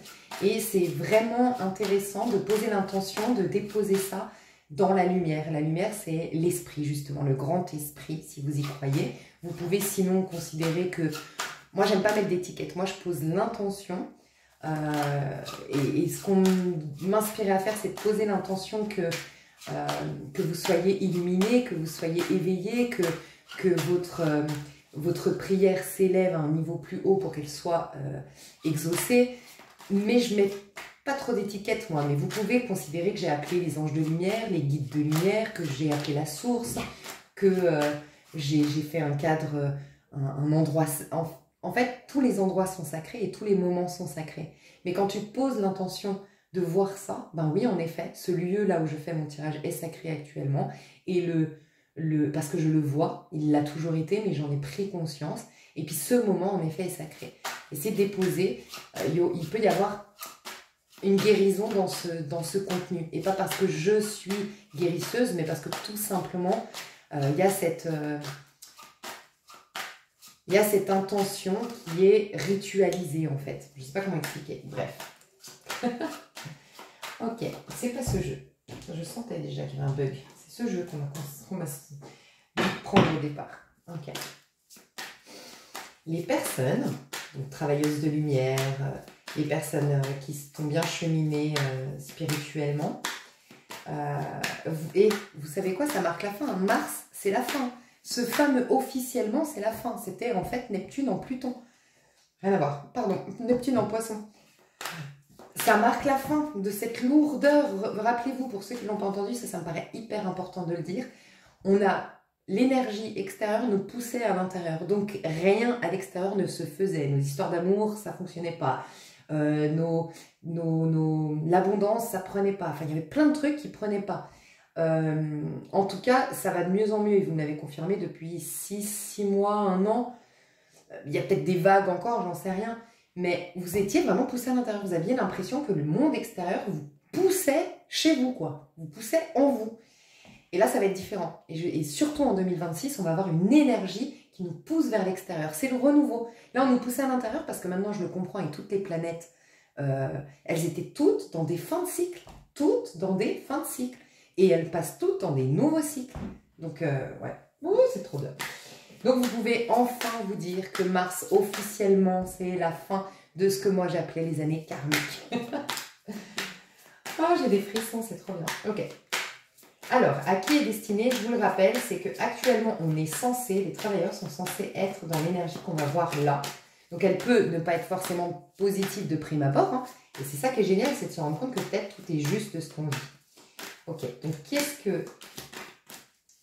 Et c'est vraiment intéressant de poser l'intention de déposer ça dans la lumière. La lumière, c'est l'esprit, justement, le grand esprit, si vous y croyez. Vous pouvez sinon considérer que... Moi, j'aime pas mettre d'étiquette. Moi, je pose l'intention. Et ce qu'on m'inspirait à faire, c'est de poser l'intention que vous soyez illuminé, que vous soyez éveillé, que votre prière s'élève à un niveau plus haut pour qu'elle soit exaucée. Mais je mets pas trop d'étiquettes, moi. Mais vous pouvez considérer que j'ai appelé les anges de lumière, les guides de lumière, que j'ai appelé la source, que j'ai fait un cadre, un endroit... En fait, tous les endroits sont sacrés et tous les moments sont sacrés. Mais quand tu poses l'intention de voir ça, ben oui, en effet, ce lieu là où je fais mon tirage est sacré actuellement. Et parce que je le vois, il l'a toujours été, mais j'en ai pris conscience. Et puis ce moment, en effet, est sacré. Et c'est déposé. Il peut y avoir une guérison dans ce contenu. Et pas parce que je suis guérisseuse, mais parce que tout simplement, il y a cette intention qui est ritualisée en fait. Je ne sais pas comment expliquer. Bref. Ok, c'est pas ce jeu. Je sentais déjà qu'il y avait un bug. C'est ce jeu qu'on m'a prendre au départ. Ok. Les personnes, donc travailleuses de lumière, les personnes qui sont bien cheminées spirituellement, et vous savez quoi, ça marque la fin. Mars, c'est la fin. Ce fameux officiellement, c'est la fin. C'était en fait Neptune en Pluton. Rien à voir. Pardon, Neptune en Poisson. Ça marque la fin de cette lourdeur. Rappelez-vous, pour ceux qui ne l'ont pas entendu, ça me paraît hyper important de le dire. On a l'énergie extérieure nous poussait à l'intérieur. Donc rien à l'extérieur ne se faisait. Nos histoires d'amour, ça ne fonctionnait pas. L'abondance, ça ne prenait pas. Enfin, il y avait plein de trucs qui ne prenaient pas. En tout cas, ça va de mieux en mieux. Et vous me l'avez confirmé depuis 6 mois, 1 an. Il y a peut-être des vagues encore, j'en sais rien. Mais vous étiez vraiment poussé à l'intérieur. Vous aviez l'impression que le monde extérieur vous poussait chez vous, quoi. Vous poussait en vous. Et là, ça va être différent. Et surtout en 2026, on va avoir une énergie qui nous pousse vers l'extérieur. C'est le renouveau. Là, on nous poussait à l'intérieur parce que maintenant, je le comprends avec toutes les planètes. Elles étaient toutes dans des fins de cycle. Toutes dans des fins de cycle. Et elles passent toutes dans des nouveaux cycles. Donc, ouais. Ouh, c'est trop bien. Donc, vous pouvez enfin vous dire que Mars, officiellement, c'est la fin de ce que moi, j'appelais les années karmiques. Oh, j'ai des frissons, c'est trop bien. Ok. Alors, à qui est destiné? Je vous le rappelle, c'est qu'actuellement, on est censé, les travailleurs sont censés être dans l'énergie qu'on va voir là. Donc, elle peut ne pas être forcément positive de prime abord. Hein, et c'est ça qui est génial, c'est de se rendre compte que peut-être tout est juste de ce qu'on dit. Ok, donc qu'est-ce que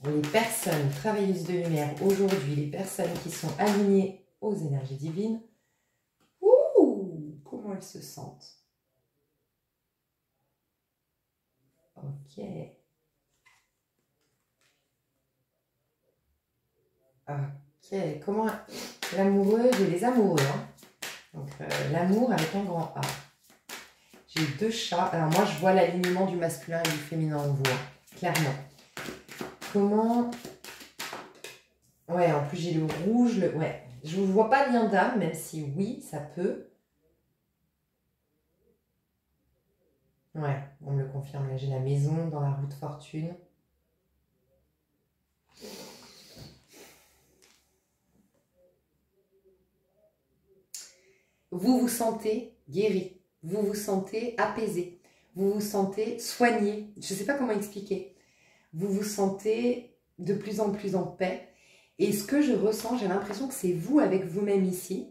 les personnes travailleuses de lumière aujourd'hui, les personnes qui sont alignées aux énergies divines, comment elles se sentent? Ok. Ok, comment l'amoureux, j'ai les amoureux, hein. Donc l'amour avec un grand A. J'ai 2 chats. Alors moi je vois l'alignement du masculin et du féminin en vous, hein, clairement. Comment... Ouais, en plus j'ai le rouge, ouais. Je ne vois pas lien d'âme, même si oui, ça peut. Ouais, on me le confirme, là j'ai la maison dans la roue de fortune. Vous vous sentez guéri, vous vous sentez apaisé, vous vous sentez soigné. Je ne sais pas comment expliquer. Vous vous sentez de plus en plus en paix. Et ce que je ressens, j'ai l'impression que c'est vous avec vous-même ici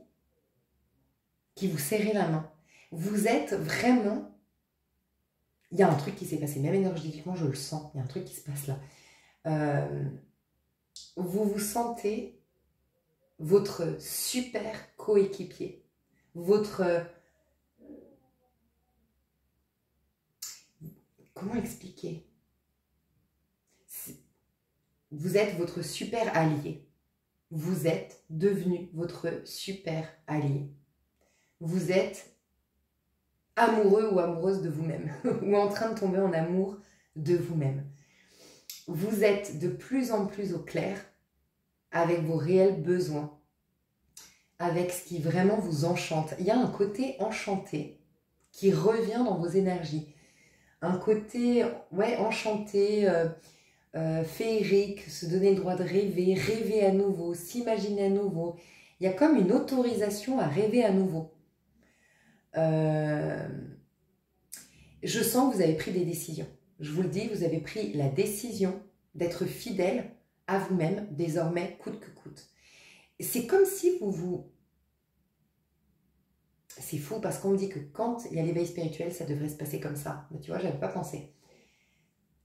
qui vous serrez la main. Vous êtes vraiment... Il y a un truc qui s'est passé, même énergétiquement, je le sens. Il y a un truc qui se passe là. Vous vous sentez votre super coéquipier. Votre... Comment expliquer? Vous êtes votre super allié. Vous êtes devenu votre super allié. Vous êtes amoureux ou amoureuse de vous-même, ou en train de tomber en amour de vous-même. Vous êtes de plus en plus au clair avec vos réels besoins, avec ce qui vraiment vous enchante. Il y a un côté enchanté qui revient dans vos énergies. Un côté, ouais, enchanté, féerique, se donner le droit de rêver, rêver à nouveau, s'imaginer à nouveau. Il y a comme une autorisation à rêver à nouveau. Je sens que vous avez pris des décisions. Je vous le dis, vous avez pris la décision d'être fidèle à vous-même, désormais, coûte que coûte. C'est comme si vous... C'est fou parce qu'on me dit que quand il y a l'éveil spirituel, ça devrait se passer comme ça. Mais tu vois, je n'avais pas pensé.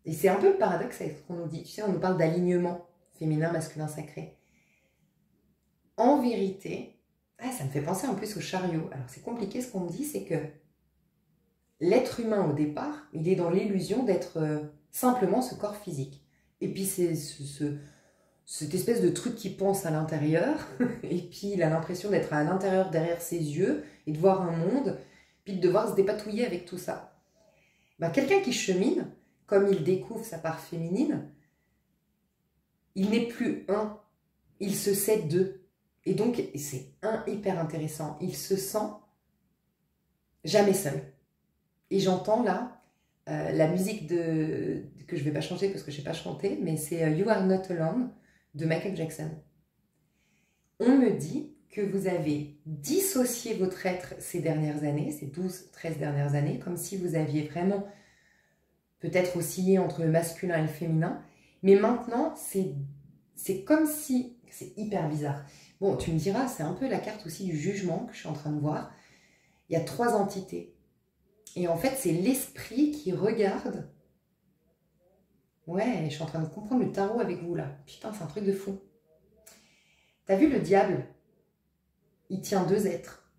Et c'est un peu le paradoxe avec ce qu'on nous dit. Tu sais, on nous parle d'alignement féminin, masculin, sacré. En vérité, ça me fait penser en plus au chariot. Alors c'est compliqué, ce qu'on me dit, c'est que l'être humain au départ, il est dans l'illusion d'être simplement ce corps physique. Et puis c'est cette espèce de truc qui pense à l'intérieur. Et puis il a l'impression d'être à l'intérieur derrière ses yeux et de voir un monde. puis de devoir se dépatouiller avec tout ça. Ben, quelqu'un qui chemine, comme il découvre sa part féminine, il n'est plus un, il se sait deux. Et donc, c'est hyper intéressant. Il se sent jamais seul. Et j'entends là la musique que je ne vais pas chanter parce que je ne sais pas chanter, mais c'est You Are Not Alone de Michael Jackson. On me dit que vous avez dissocié votre être ces dernières années, ces 12-13 dernières années, comme si vous aviez vraiment peut-être oscillé entre le masculin et le féminin, mais maintenant, c'est comme si... C'est hyper bizarre. Bon, tu me diras, c'est un peu la carte aussi du jugement que je suis en train de voir. Il y a 3 entités. Et en fait, c'est l'esprit qui regarde. Ouais, je suis en train de comprendre le tarot avec vous, là. Putain, c'est un truc de fou. T'as vu le diable? Il tient 2 êtres.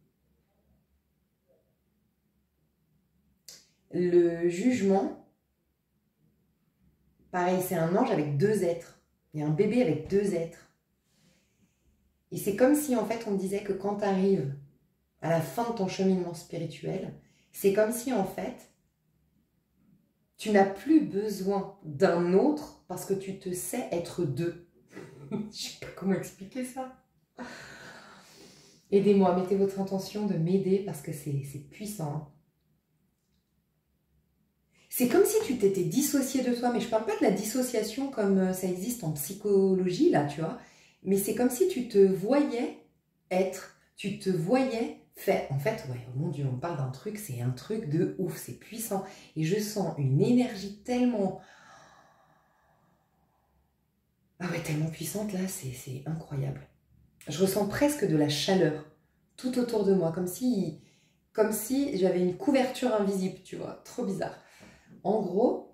Le jugement, pareil, c'est un ange avec 2 êtres. Il y a un bébé avec 2 êtres. Et c'est comme si, en fait, on me disait que quand tu arrives à la fin de ton cheminement spirituel, c'est comme si, en fait, tu n'as plus besoin d'un autre parce que tu te sais être 2. Je ne sais pas comment expliquer ça. Aidez-moi, mettez votre intention de m'aider parce que c'est puissant. Hein. C'est comme si tu t'étais dissocié de toi, mais je ne parle pas de la dissociation comme ça existe en psychologie, là, tu vois. Mais c'est comme si tu te voyais être, tu te voyais faire. En fait, ouais, oh mon Dieu, on parle d'un truc, c'est un truc de ouf, c'est puissant. Et je sens une énergie tellement... Ah ouais, tellement puissante, là, c'est incroyable. Je ressens presque de la chaleur tout autour de moi, comme si j'avais une couverture invisible, tu vois, trop bizarre. En gros...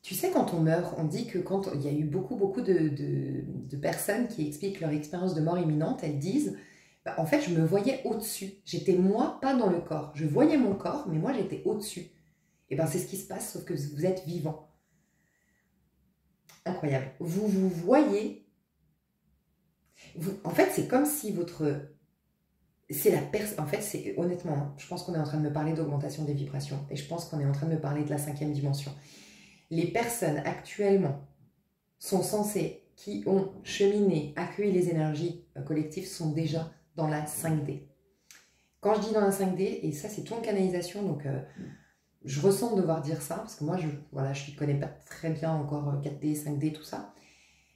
Tu sais, quand on meurt, on dit que quand il y a eu beaucoup de personnes qui expliquent leur expérience de mort imminente, elles disent, bah, en fait, je me voyais au-dessus. J'étais moi, pas dans le corps. Je voyais mon corps, mais moi, j'étais au-dessus. Et bien, c'est ce qui se passe, sauf que vous êtes vivant. Incroyable. Vous vous voyez... en fait, c'est comme si votre... C'est la personne... En fait, c'est honnêtement, je pense qu'on est en train de me parler d'augmentation des vibrations. Et je pense qu'on est en train de me parler de la 5e dimension. Les personnes actuellement sont censées, qui ont cheminé, accueilli les énergies collectives, sont déjà dans la 5D. Quand je dis dans la 5D, et ça c'est tout en canalisation, donc je ressens devoir dire ça, parce que moi je ne connais pas très bien encore 4D, 5D, tout ça,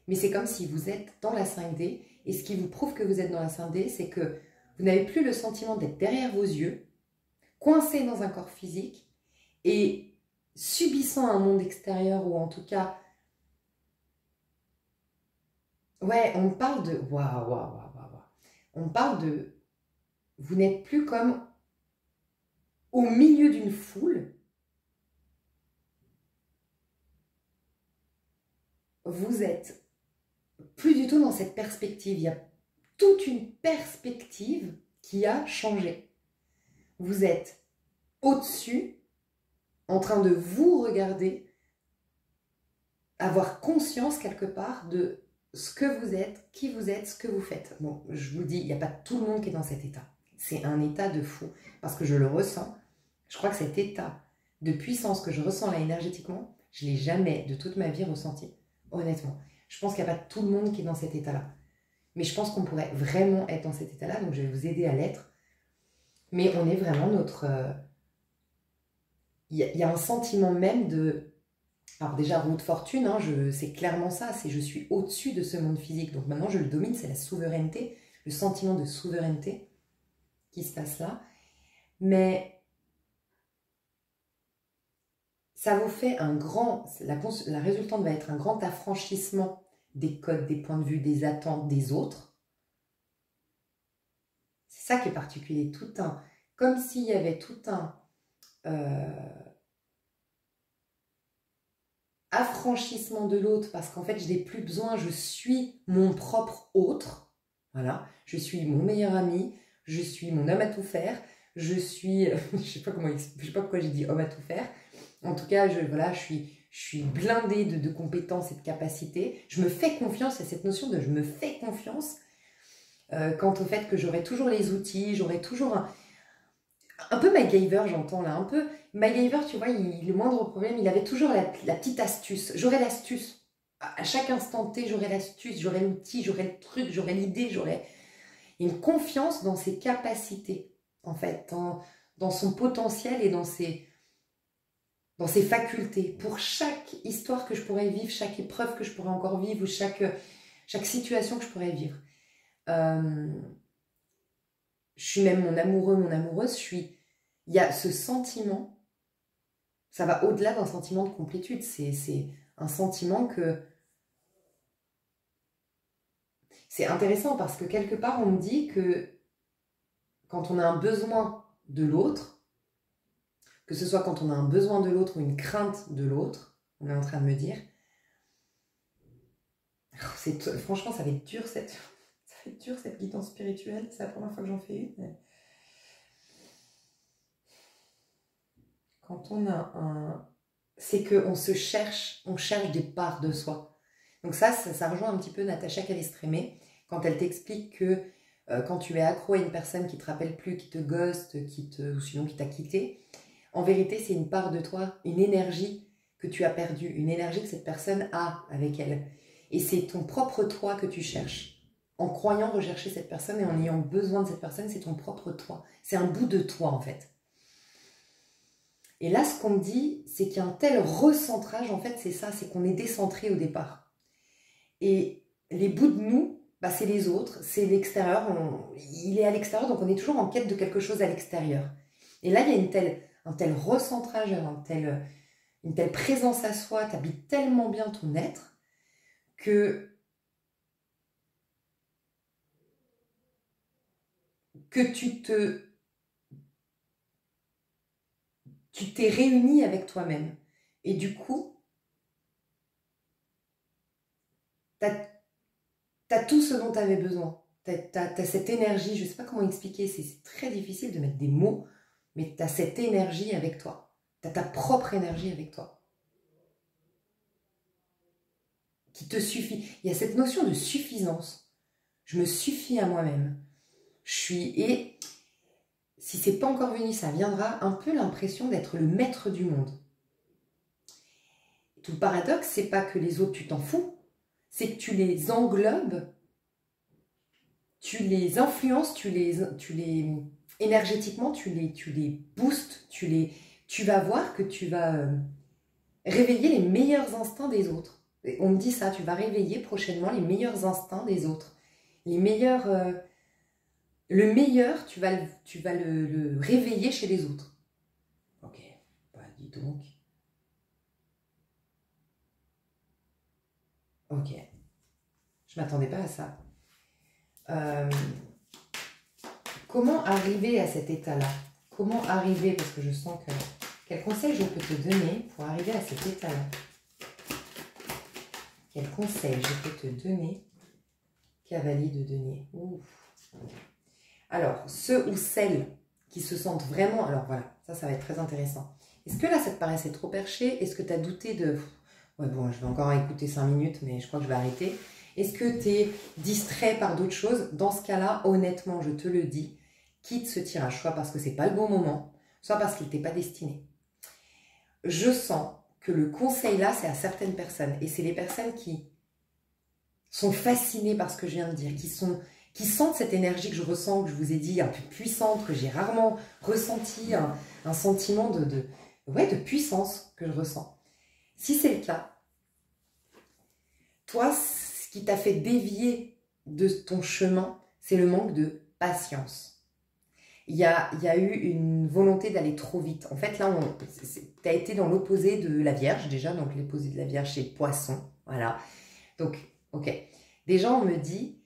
mais c'est comme si vous êtes dans la 5D, et ce qui vous prouve que vous êtes dans la 5D, c'est que vous n'avez plus le sentiment d'être derrière vos yeux, coincé dans un corps physique, et subissant un monde extérieur, ou en tout cas, ouais, on parle de, on parle de, vous n'êtes plus comme au milieu d'une foule, vous êtes plus du tout dans cette perspective, il y a toute une perspective qui a changé. Vous êtes au-dessus, en train de vous regarder, avoir conscience quelque part de ce que vous êtes, qui vous êtes, ce que vous faites. Bon, je vous dis, il n'y a pas tout le monde qui est dans cet état. C'est un état de fou, parce que je le ressens. Je crois que cet état de puissance que je ressens là énergétiquement, je ne l'ai jamais de toute ma vie ressenti, honnêtement. Je pense qu'il n'y a pas tout le monde qui est dans cet état-là. Mais je pense qu'on pourrait vraiment être dans cet état-là, donc je vais vous aider à l'être. Mais on est vraiment notre... Il y a un sentiment même de... Alors déjà, roue de fortune, hein, c'est clairement ça, c'est je suis au-dessus de ce monde physique. Donc maintenant, je le domine, c'est la souveraineté, le sentiment de souveraineté qui se passe là. Mais ça vous fait un grand... La résultante va être un grand affranchissement des codes, des points de vue, des attentes des autres. C'est ça qui est particulier, comme s'il y avait tout un... affranchissement de l'autre, parce qu'en fait je n'ai plus besoin, je suis mon propre autre, voilà, je suis mon meilleur ami, je suis mon homme à tout faire, je suis, je sais pas pourquoi j'ai dit homme à tout faire, en tout cas je suis blindée de compétences et de capacités, je me fais confiance, il y a cette notion de je me fais confiance, quant au fait que j'aurai toujours les outils, j'aurai toujours un peu MacGyver, j'entends là, un peu MacGyver, tu vois, le moindre problème, il avait toujours la petite astuce. J'aurai l'astuce. À chaque instant T, j'aurai l'astuce, j'aurai l'outil, j'aurai le truc, j'aurai l'idée, j'aurai une confiance dans ses capacités, en fait, dans son potentiel et dans ses facultés. Pour chaque histoire que je pourrais vivre, chaque épreuve que je pourrais encore vivre, ou chaque situation que je pourrais vivre. Je suis même mon amoureux, mon amoureuse, il y a ce sentiment, ça va au-delà d'un sentiment de complétude, c'est un sentiment que... C'est intéressant parce que quelque part, on me dit que quand on a un besoin de l'autre, que ce soit quand on a un besoin de l'autre ou une crainte de l'autre, on est en train de me dire, franchement, ça va être dur cette guidance spirituelle, c'est la première fois que j'en fais une. Mais... Quand on a c'est qu'on cherche des parts de soi. Donc ça rejoint un petit peu Natacha Calestrémé, quand elle t'explique que quand tu es accro à une personne qui ne te rappelle plus, qui te ghoste, ou sinon qui t'a quitté, en vérité, c'est une part de toi, une énergie que tu as perdue, une énergie que cette personne a avec elle. Et c'est ton propre toi que tu cherches. En croyant rechercher cette personne et en ayant besoin de cette personne, c'est ton propre toi. C'est un bout de toi, en fait. Et là, ce qu'on me dit, c'est qu'il y a un tel recentrage, en fait, c'est ça, c'est qu'on est décentré au départ. Et les bouts de nous, bah, c'est les autres, c'est l'extérieur, il est à l'extérieur, donc on est toujours en quête de quelque chose à l'extérieur. Et là, il y a un tel recentrage, une telle présence à soi, tu habites tellement bien ton être, que tu t'es réuni avec toi-même. Et du coup, tu as tout ce dont tu avais besoin. Tu as cette énergie, je ne sais pas comment expliquer, c'est très difficile de mettre des mots, mais tu as cette énergie avec toi. Tu as ta propre énergie avec toi. Qui te suffit. Il y a cette notion de suffisance. Je me suffis à moi-même. Et si c'est pas encore venu, ça viendra, un peu l'impression d'être le maître du monde. Tout le paradoxe, c'est pas que les autres, tu t'en fous, c'est que tu les englobes, tu les influences, énergétiquement, tu les boostes, tu vas voir que tu vas réveiller les meilleurs instincts des autres. Et on me dit ça, tu vas réveiller prochainement les meilleurs instincts des autres. Les meilleurs... le meilleur, tu vas le réveiller chez les autres. Ok, bah dis donc. Ok, je ne m'attendais pas à ça. Comment arriver à cet état-là? Comment arriver, parce que je sens que... Quel conseil je peux te donner pour arriver à cet état-là? Quel conseil je peux te donner? Cavalier de denier. Ouf. Alors, ceux ou celles qui se sentent vraiment... Alors voilà, ça va être très intéressant. Est-ce que là, ça te paraissait trop perché? Est-ce que tu as douté de... Ouais, bon, je vais encore écouter 5 minutes, mais je crois que je vais arrêter. Est-ce que tu es distrait par d'autres choses? Dans ce cas-là, honnêtement, je te le dis, quitte ce tirage, soit parce que c'est pas le bon moment, soit parce qu'il t'est pas destiné. Je sens que le conseil là, c'est à certaines personnes. Et c'est les personnes qui sont fascinées par ce que je viens de dire, qui sentent cette énergie que je ressens, que je vous ai dit, un peu puissante, que j'ai rarement ressenti, un sentiment de puissance que je ressens. Si c'est le cas, toi, ce qui t'a fait dévier de ton chemin, c'est le manque de patience. Il y a eu une volonté d'aller trop vite. En fait, là, tu as été dans l'opposé de la Vierge, déjà. Donc, l'opposé de la Vierge, c'est Poisson. Voilà. Donc, ok. Déjà, on me dit,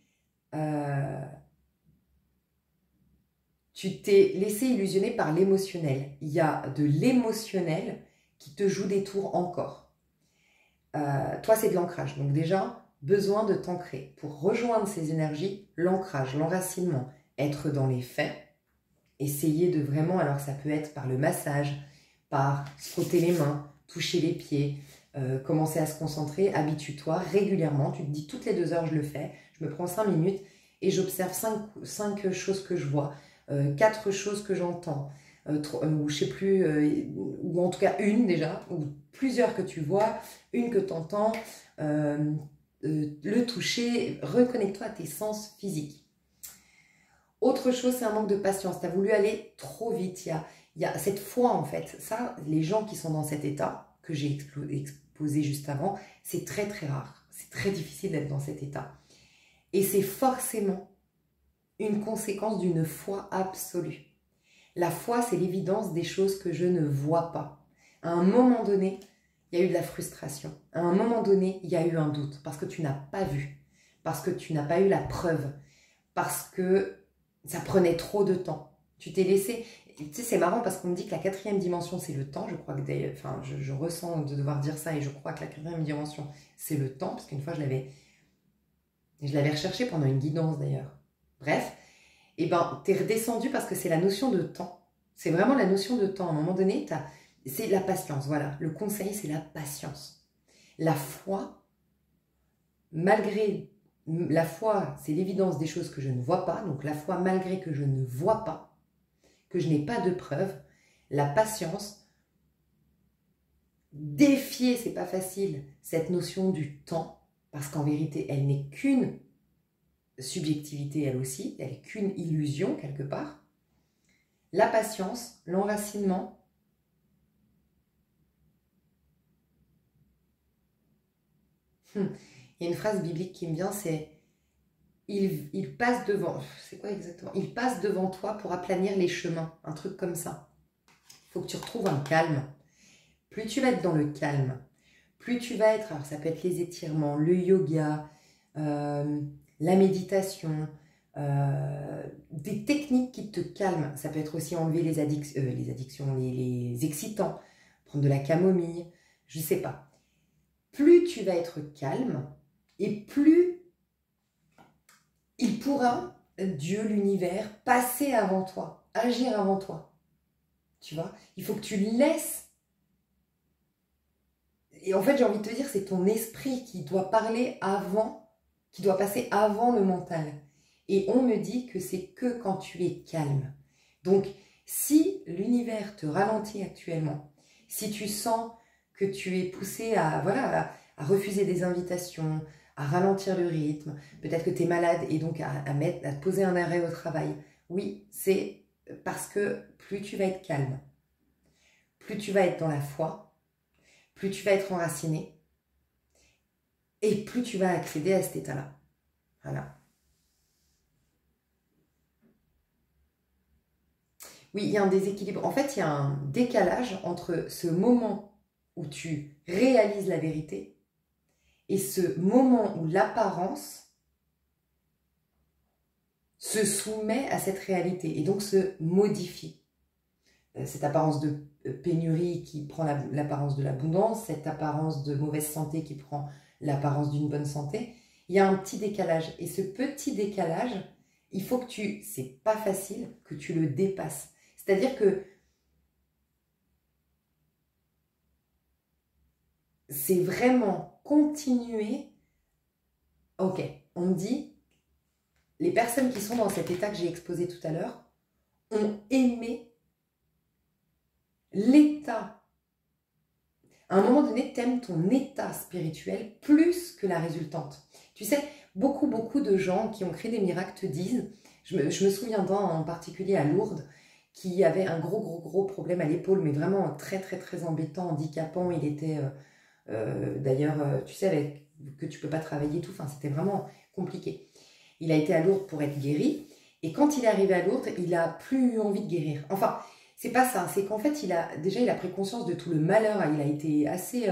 tu t'es laissé illusionner par l'émotionnel. Il y a de l'émotionnel qui te joue des tours encore. Toi, c'est de l'ancrage. Donc déjà, besoin de t'ancrer. Pour rejoindre ces énergies, l'ancrage, l'enracinement, être dans les faits, essayer de vraiment, alors ça peut être par le massage, par se frotter les mains, toucher les pieds, commencer à se concentrer, habitue-toi régulièrement. Tu te dis toutes les 2 heures, je le fais, je me prends 5 minutes et j'observe 5 choses que je vois, 4 choses que j'entends, ou je sais plus, ou en tout cas une déjà, ou plusieurs que tu vois, une que tu entends, le toucher, reconnecte-toi à tes sens physiques. Autre chose, c'est un manque de patience. Tu as voulu aller trop vite. Il y a cette foi, en fait. Ça, les gens qui sont dans cet état, que j'ai exposé juste avant, c'est très très rare. C'est très difficile d'être dans cet état. Et c'est forcément une conséquence d'une foi absolue. La foi, c'est l'évidence des choses que je ne vois pas. À un moment donné, il y a eu de la frustration. À un moment donné, il y a eu un doute. Parce que tu n'as pas vu. Parce que tu n'as pas eu la preuve. Parce que ça prenait trop de temps. Tu t'es laissé... Tu sais, c'est marrant parce qu'on me dit que la 4e dimension, c'est le temps. Je crois que je ressens de devoir dire ça et je crois que la 4e dimension, c'est le temps. Parce qu'une fois, je l'avais recherché pendant une guidance d'ailleurs. Bref, et ben, t'es redescendu parce que c'est la notion de temps. C'est vraiment la notion de temps. À un moment donné, c'est la patience. Voilà, le conseil, c'est la patience. La foi, malgré... La foi, c'est l'évidence des choses que je ne vois pas. Donc la foi, malgré que je ne vois pas, que je n'ai pas de preuves. La patience, défier, c'est pas facile, cette notion du temps. Parce qu'en vérité, elle n'est qu'une subjectivité, elle aussi. Elle n'est qu'une illusion, quelque part. La patience, l'enracinement. Il y a une phrase biblique qui me vient, c'est il passe devant, c'est quoi exactement? Il passe devant toi pour aplanir les chemins, un truc comme ça. Il faut que tu retrouves un calme. Plus tu vas être dans le calme, plus tu vas être, alors ça peut être les étirements, le yoga, la méditation, des techniques qui te calment. Ça peut être aussi enlever les addictions, les excitants, prendre de la camomille, je ne sais pas. Plus tu vas être calme et plus il pourra, Dieu, l'univers, passer avant toi, agir avant toi. Tu vois, il faut que tu laisses. Et en fait, j'ai envie de te dire, c'est ton esprit qui doit parler avant, qui doit passer avant le mental. Et on me dit que c'est que quand tu es calme. Donc, si l'univers te ralentit actuellement, si tu sens que tu es poussé à refuser des invitations, à ralentir le rythme, peut-être que tu es malade et donc à te poser un arrêt au travail. Oui, c'est parce que plus tu vas être calme, plus tu vas être dans la foi, plus tu vas être enraciné et plus tu vas accéder à cet état-là. Voilà. Oui, il y a un déséquilibre. En fait, il y a un décalage entre ce moment où tu réalises la vérité et ce moment où l'apparence se soumet à cette réalité et donc se modifie. Cette apparence de pénurie qui prend l'apparence de l'abondance, cette apparence de mauvaise santé qui prend l'apparence d'une bonne santé, il y a un petit décalage. Et ce petit décalage, il faut que c'est pas facile, que tu le dépasses. C'est-à-dire que c'est vraiment continuer. Ok, on me dit, les personnes qui sont dans cet état que j'ai exposé tout à l'heure ont aimé l'état. À un moment donné, t'aimes ton état spirituel plus que la résultante. Tu sais, beaucoup de gens qui ont créé des miracles te disent, je me souviens d'un en particulier à Lourdes, qui avait un gros problème à l'épaule, mais vraiment très embêtant, handicapant. Il était d'ailleurs, tu sais, que tu peux pas travailler et tout, enfin c'était vraiment compliqué. Il a été à Lourdes pour être guéri, et quand il est arrivé à Lourdes, il a plus eu envie de guérir. Enfin, c'est pas ça, c'est qu'en fait, il a pris conscience de tout le malheur, il a été assez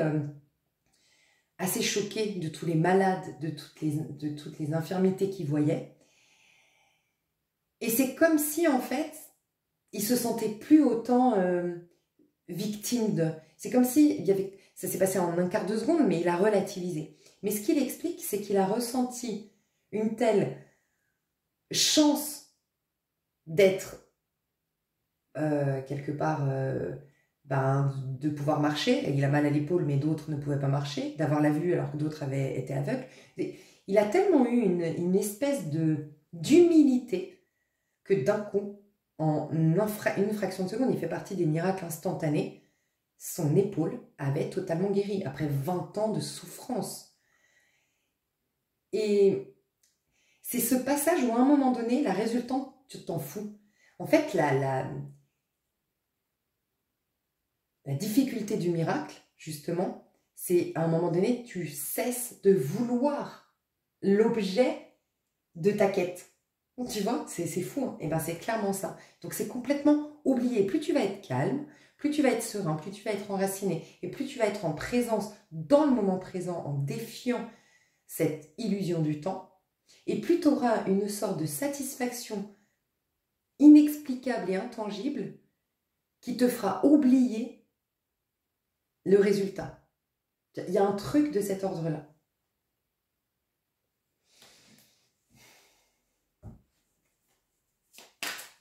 choqué de tous les malades, de toutes les infirmités qu'il voyait. Et c'est comme si, en fait, il se sentait plus autant victime de... C'est comme si, ça s'est passé en un quart de seconde, mais il a relativisé. Mais ce qu'il explique, c'est qu'il a ressenti une telle chance d'être quelque part, de pouvoir marcher. Et il a mal à l'épaule, mais d'autres ne pouvaient pas marcher, d'avoir la vue alors que d'autres avaient été aveugles. Et il a tellement eu une espèce de d'humilité que d'un coup, en une fraction de seconde, il fait partie des miracles instantanés. Son épaule avait totalement guéri après 20 ans de souffrance. Et c'est ce passage où à un moment donné, la résultante, tu t'en fous. En fait, la difficulté du miracle, justement, c'est à un moment donné, tu cesses de vouloir l'objet de ta quête. Tu vois, c'est fou, hein. Et ben c'est clairement ça. Donc c'est complètement oublié. Plus tu vas être calme, plus tu vas être serein, plus tu vas être enraciné, et plus tu vas être en présence, dans le moment présent, en défiant cette illusion du temps, et plus tu auras une sorte de satisfaction inexplicable et intangible qui te fera oublier le résultat. Il y a un truc de cet ordre-là.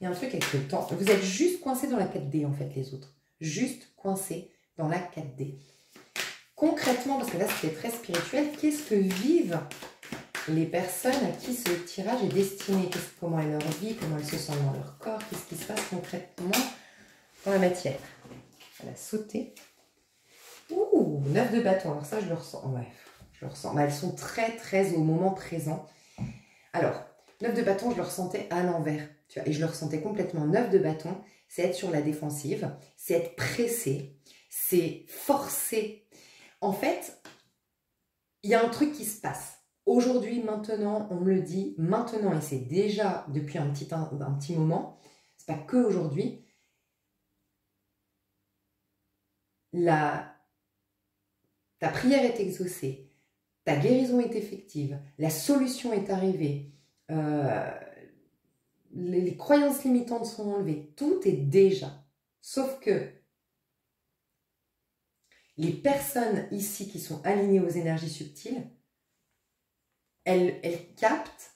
Il y a un truc avec le temps. Vous êtes juste coincés dans la 4D, en fait, les autres. Juste coincés dans la 4D. Concrètement, parce que là, c'était très spirituel, qu'est-ce que vivent les personnes à qui ce tirage est destiné? Comment est leur vie? Comment elles se sentent dans leur corps? Qu'est-ce qui se passe concrètement dans la matière? Elle a sauté. Ouh, 9 de bâton. Alors ça, je le ressens. Ouais, je le ressens. Mais elles sont très, très au moment présent. Alors, 9 de bâton, je le ressentais à l'envers. Tu vois, et je le ressentais complètement. 9 de bâton, c'est être sur la défensive, c'est être pressé, c'est forcer. En fait, il y a un truc qui se passe. Aujourd'hui, maintenant, on me le dit, maintenant, et c'est déjà depuis un petit moment, c'est pas que aujourd'hui, ta prière est exaucée, ta guérison est effective, la solution est arrivée, les croyances limitantes sont enlevées, tout est déjà. Sauf que les personnes ici qui sont alignées aux énergies subtiles, elles captent.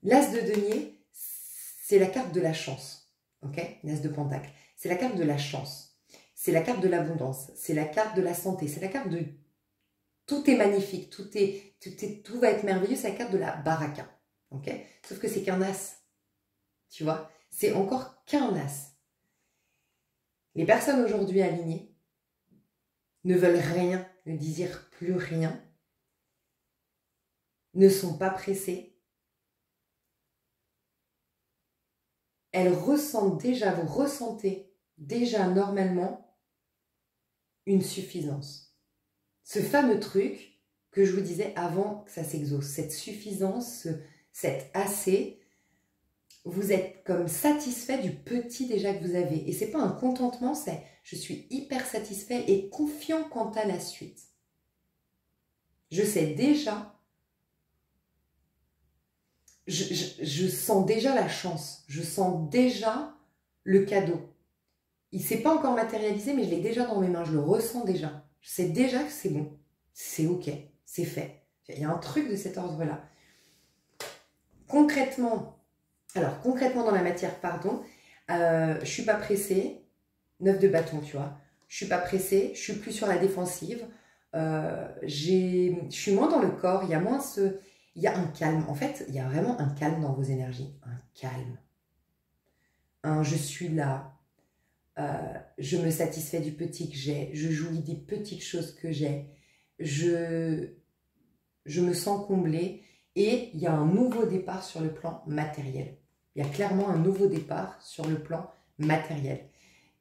L'as de denier, c'est la carte de la chance. Ok? L'as de pentacle. C'est la carte de la chance. C'est la carte de l'abondance. C'est la carte de la santé. C'est la carte de... Tout est magnifique. Tout va être merveilleux. C'est la carte de la baraka. Ok? Sauf que c'est qu'un as. Tu vois? C'est encore qu'un as. Les personnes aujourd'hui alignées ne veulent rien, ne désirent plus rien, ne sont pas pressées. Elles ressentent déjà, vous ressentez déjà normalement une suffisance. Ce fameux truc que je vous disais avant que ça s'exauce, cette suffisance, cet assez, vous êtes comme satisfait du petit déjà que vous avez. Et c'est pas un contentement, c'est je suis hyper satisfait et confiant quant à la suite. Je sais déjà, je sens déjà la chance, je sens déjà le cadeau. Il ne s'est pas encore matérialisé, mais je l'ai déjà dans mes mains, je le ressens déjà. Je sais déjà que c'est bon, c'est ok, c'est fait. Il y a un truc de cet ordre-là. Concrètement dans la matière, pardon, je ne suis pas pressée, 9 de bâton, tu vois. Je ne suis pas pressée, je suis plus sur la défensive. Je suis moins dans le corps, il y a moins il y a un calme. En fait, il y a vraiment un calme dans vos énergies. Un calme. Je suis là. Je me satisfais du petit que j'ai. Je jouis des petites choses que j'ai. Je me sens comblée. Et il y a un nouveau départ sur le plan matériel. Il y a clairement un nouveau départ sur le plan matériel.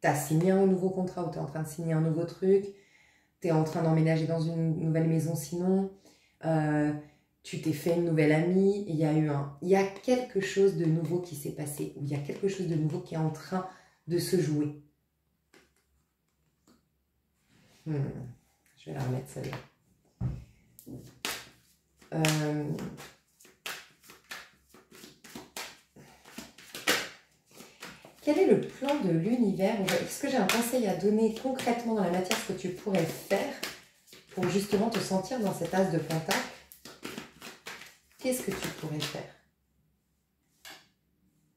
Tu as signé un nouveau contrat ou tu es en train de signer un nouveau truc. Tu es en train d'emménager dans une nouvelle maison sinon. Tu t'es fait une nouvelle amie. Il y a quelque chose de nouveau qui s'est passé. Ou il y a quelque chose de nouveau qui est en train de se jouer. Je vais la remettre celle-là. Quel est le plan de l'univers? Est-ce que j'ai un conseil à donner concrètement dans la matière, ce que tu pourrais faire pour justement te sentir dans cet as de pentacle? Qu'est-ce que tu pourrais faire?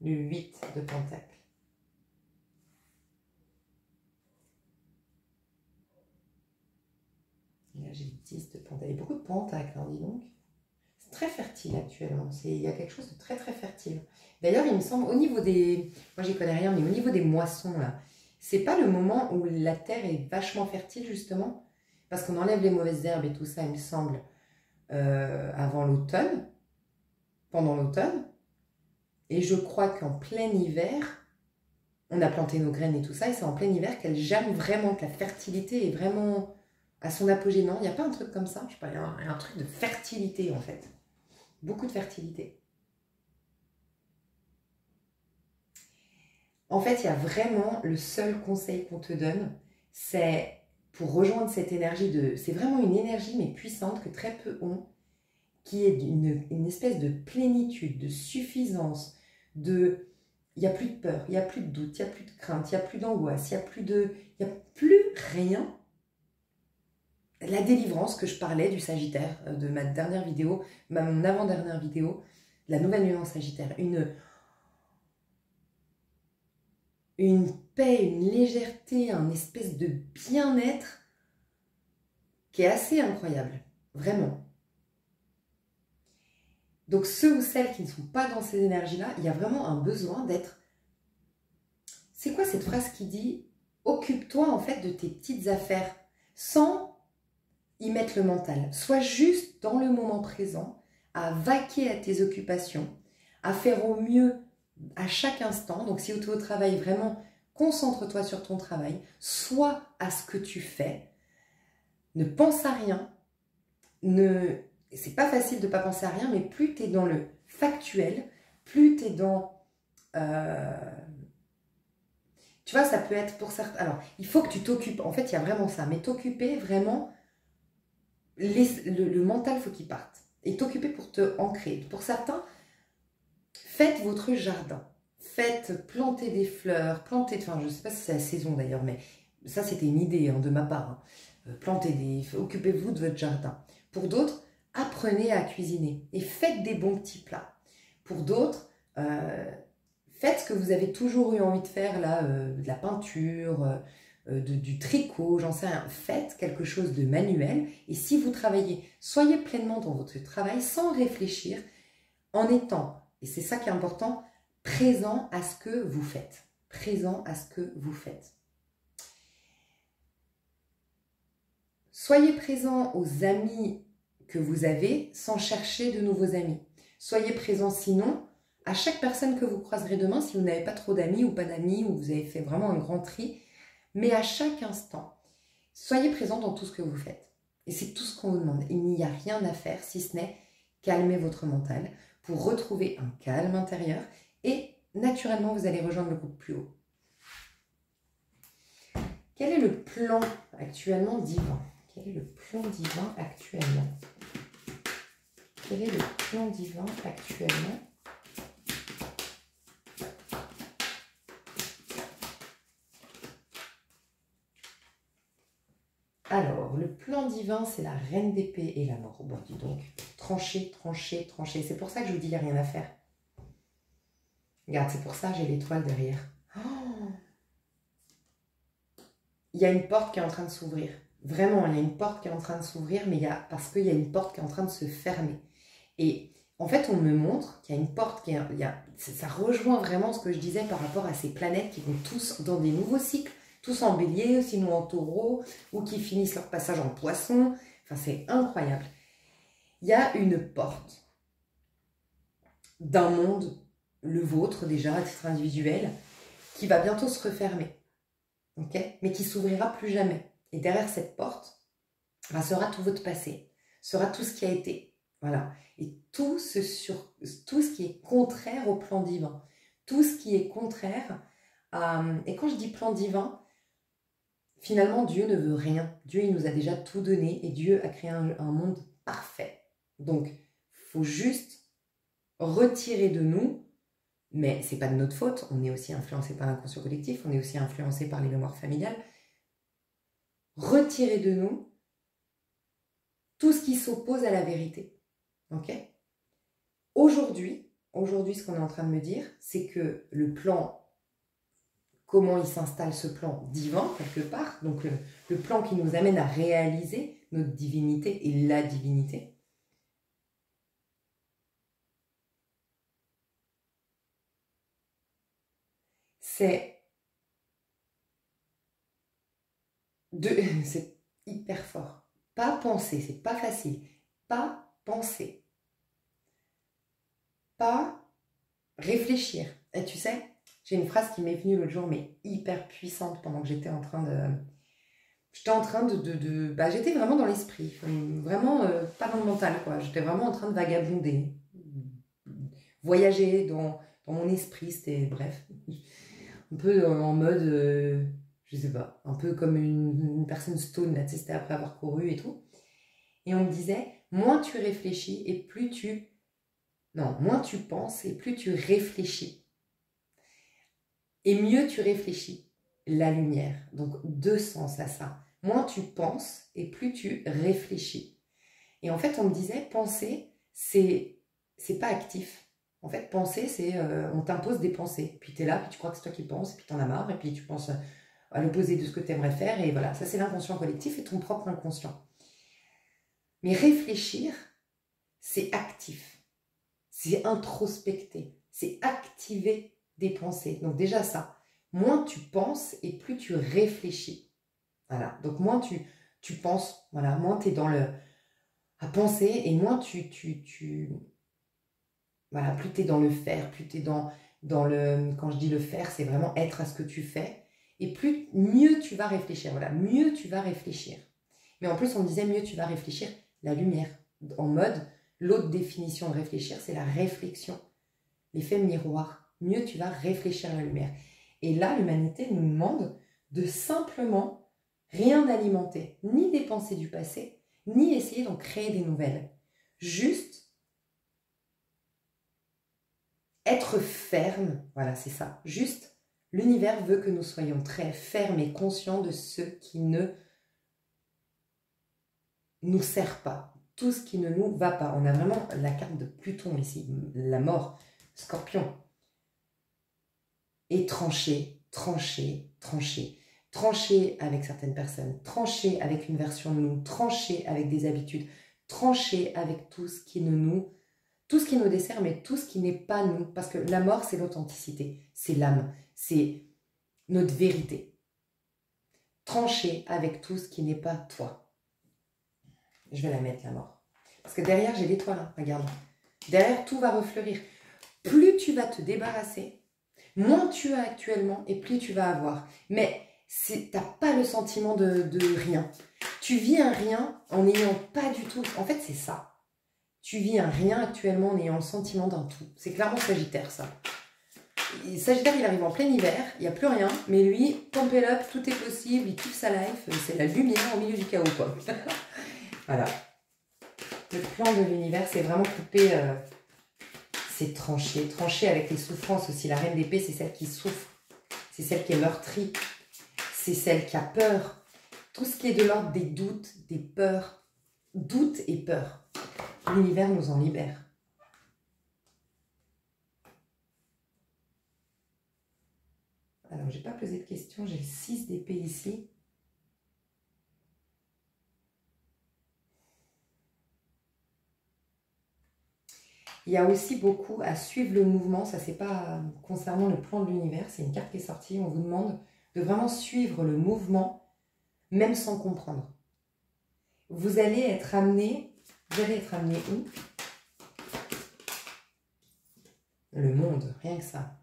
Le 8 de pentacle. Et là, j'ai 10 de pentacle. Il y a beaucoup de pentacles, hein, dis donc. très fertile actuellement. Il y a quelque chose de très très fertile. D'ailleurs, il me semble, au niveau des... Moi, j'y connais rien, mais au niveau des moissons, là, c'est pas le moment où la terre est vachement fertile, justement? Parce qu'on enlève les mauvaises herbes et tout ça, il me semble, avant l'automne, pendant l'automne. Et je crois qu'en plein hiver, on a planté nos graines et tout ça, et c'est en plein hiver qu'elles germent vraiment, que la fertilité est vraiment à son apogée. Non, il n'y a pas un truc comme ça? Je sais pas, il y a un truc de fertilité, en fait. Beaucoup de fertilité. En fait, il y a vraiment le seul conseil qu'on te donne, c'est pour rejoindre cette énergie de... C'est vraiment une énergie, mais puissante, que très peu ont, qui est une espèce de plénitude, de suffisance, de... Il n'y a plus de peur, il n'y a plus de doute, il n'y a plus de crainte, il n'y a plus d'angoisse, il n'y a plus rien. La délivrance que je parlais du Sagittaire, de ma dernière vidéo, mon avant-dernière vidéo, la nouvelle lune en Sagittaire, une paix, une légèreté, un espèce de bien-être qui est assez incroyable, vraiment. Donc ceux ou celles qui ne sont pas dans ces énergies-là, il y a vraiment un besoin d'être... C'est quoi cette phrase qui dit « Occupe-toi en fait de tes petites affaires » sans y mettre le mental. Sois juste dans le moment présent, à vaquer à tes occupations, à faire au mieux à chaque instant. Donc si tu es au travail, vraiment, concentre-toi sur ton travail, sois à ce que tu fais, ne pense à rien, c'est pas facile de ne pas penser à rien, mais plus tu es dans le factuel, plus tu es dans... tu vois, ça peut être pour certains... Alors, il faut que tu t'occupes, en fait, il y a vraiment ça, mais t'occuper vraiment, le mental, il faut qu'il parte. Et t'occuper pour te ancrer. Pour certains, faites votre jardin. Faites planter des fleurs, enfin, je ne sais pas si c'est la saison d'ailleurs, mais ça, c'était une idée de ma part. Occupez-vous de votre jardin. Pour d'autres, apprenez à cuisiner et faites des bons petits plats. Pour d'autres, faites ce que vous avez toujours eu envie de faire, là, de la peinture, du tricot, j'en sais rien. Faites quelque chose de manuel. Et si vous travaillez, soyez pleinement dans votre travail sans réfléchir, en étant, et c'est ça qui est important, présent à ce que vous faites. Présent à ce que vous faites. Soyez présent aux amis que vous avez sans chercher de nouveaux amis. Soyez présent sinon à chaque personne que vous croiserez demain, si vous n'avez pas trop d'amis ou pas d'amis, ou vous avez fait vraiment un grand tri, mais à chaque instant, soyez présent dans tout ce que vous faites. Et c'est tout ce qu'on vous demande. Il n'y a rien à faire si ce n'est calmer votre mental pour retrouver un calme intérieur et naturellement, vous allez rejoindre le groupe plus haut. Quel est le plan actuellement divin? Quel est le plan divin actuellement? Quel est le plan divin actuellement? Alors, le plan divin, c'est la reine d'épée et la mort. Bon, dis donc, trancher, trancher, trancher. C'est pour ça que je vous dis, il n'y a rien à faire. Regarde, c'est pour ça que j'ai l'étoile derrière. Oh, il y a une porte qui est en train de s'ouvrir. Vraiment, il y a une porte qui est en train de s'ouvrir, mais parce qu'il y a une porte qui est en train de se fermer. Et en fait, on me montre qu'il y a une porte qui ça rejoint vraiment ce que je disais par rapport à ces planètes qui vont tous dans des nouveaux cycles, tous en bélier, sinon en taureau, ou qui finissent leur passage en poisson. Enfin, c'est incroyable. Il y a une porte d'un monde, le vôtre déjà, à titre individuel, qui va bientôt se refermer. Okay, mais qui s'ouvrira plus jamais. Et derrière cette porte, sera tout votre passé, sera tout ce qui a été. Voilà. Et tout ce qui est contraire au plan divin. Tout ce qui est contraire à... Et quand je dis plan divin, finalement, Dieu ne veut rien. Dieu, il nous a déjà tout donné et Dieu a créé un monde parfait. Donc, il faut juste retirer de nous, mais ce n'est pas de notre faute, on est aussi influencé par l'inconscient collectif, on est aussi influencé par les mémoires familiales. Retirer de nous tout ce qui s'oppose à la vérité. Ok ? Aujourd'hui, ce qu'on est en train de me dire, c'est que le plan, comment il s'installe ce plan divin, quelque part, donc le plan qui nous amène à réaliser notre divinité et la divinité, c'est c'est hyper fort. Pas penser, c'est pas facile. Pas penser. Pas réfléchir. Et tu sais, j'ai une phrase qui m'est venue l'autre jour, mais hyper puissante pendant que j'étais en train de... j'étais vraiment dans l'esprit, vraiment pas dans le mental, quoi. J'étais vraiment en train de vagabonder, voyager dans mon esprit, c'était bref, un peu en mode, je sais pas, un peu comme une personne stone, là, tu sais, c'était après avoir couru et tout. Et on me disait, moins tu réfléchis et plus tu... Non, moins tu penses et plus tu réfléchis. Et mieux tu réfléchis. La lumière. Donc, deux sens à ça. Moins tu penses et plus tu réfléchis. Et en fait, on me disait, penser, c'est pas actif. En fait, penser, c'est on t'impose des pensées. Puis tu es là, puis tu crois que c'est toi qui penses, et puis tu en as marre, et puis tu penses à l'opposé de ce que tu aimerais faire. Et voilà, ça c'est l'inconscient collectif et ton propre inconscient. Mais réfléchir, c'est actif. C'est introspecter. C'est activer des pensées. Donc déjà ça. Moins tu penses et plus tu réfléchis. Voilà. Donc moins tu penses, voilà, moins tu es dans le... à penser et moins voilà, plus tu es dans le faire, plus tu es dans le... Quand je dis le faire, c'est vraiment être à ce que tu fais. Et mieux tu vas réfléchir. Voilà, mieux tu vas réfléchir. Mais en plus, on disait mieux tu vas réfléchir la lumière. En mode, l'autre définition de réfléchir, c'est la réflexion. L'effet miroir. Mieux tu vas réfléchir la lumière. Et là, l'humanité nous demande de simplement rien alimenter, ni des pensées du passé, ni essayer d'en créer des nouvelles. Juste être ferme, voilà, c'est ça. Juste, l'univers veut que nous soyons très fermes et conscients de ce qui ne nous sert pas, tout ce qui ne nous va pas. On a vraiment la carte de Pluton ici, la mort, Scorpion. Et trancher, trancher, trancher. Trancher avec certaines personnes, trancher avec une version de nous, trancher avec des habitudes, trancher avec tout ce qui nous dessert, mais tout ce qui n'est pas nous. Parce que la mort, c'est l'authenticité, c'est l'âme, c'est notre vérité. Trancher avec tout ce qui n'est pas toi. Je vais la mettre, la mort. Parce que derrière, j'ai l'étoile, hein, regarde. Derrière, tout va refleurir. Plus tu vas te débarrasser, moins tu as actuellement et plus tu vas avoir. Mais tu n'as pas le sentiment de rien. Tu vis un rien en n'ayant pas du tout... En fait, c'est ça. Tu vis un rien actuellement en ayant le sentiment d'un tout. C'est clairement Sagittaire, ça. Sagittaire, il arrive en plein hiver, il n'y a plus rien, mais lui, pump it up, tout est possible, il kiffe sa life, c'est la lumière au milieu du chaos, quoi. Voilà. Le plan de l'univers, c'est vraiment couper... c'est trancher. Trancher avec les souffrances aussi. La reine d'épée, c'est celle qui souffre. C'est celle qui est meurtrie. C'est celle qui a peur. Tout ce qui est de l'ordre des doutes, des peurs. Doutes et peurs. L'univers nous en libère. Alors, j'ai pas posé de questions. J'ai le 6 d'épée ici. Il y a aussi beaucoup à suivre le mouvement. Ça, c'est pas concernant le plan de l'univers. C'est une carte qui est sortie. On vous demande de vraiment suivre le mouvement, même sans comprendre. Vous allez être amené où? Le monde, rien que ça.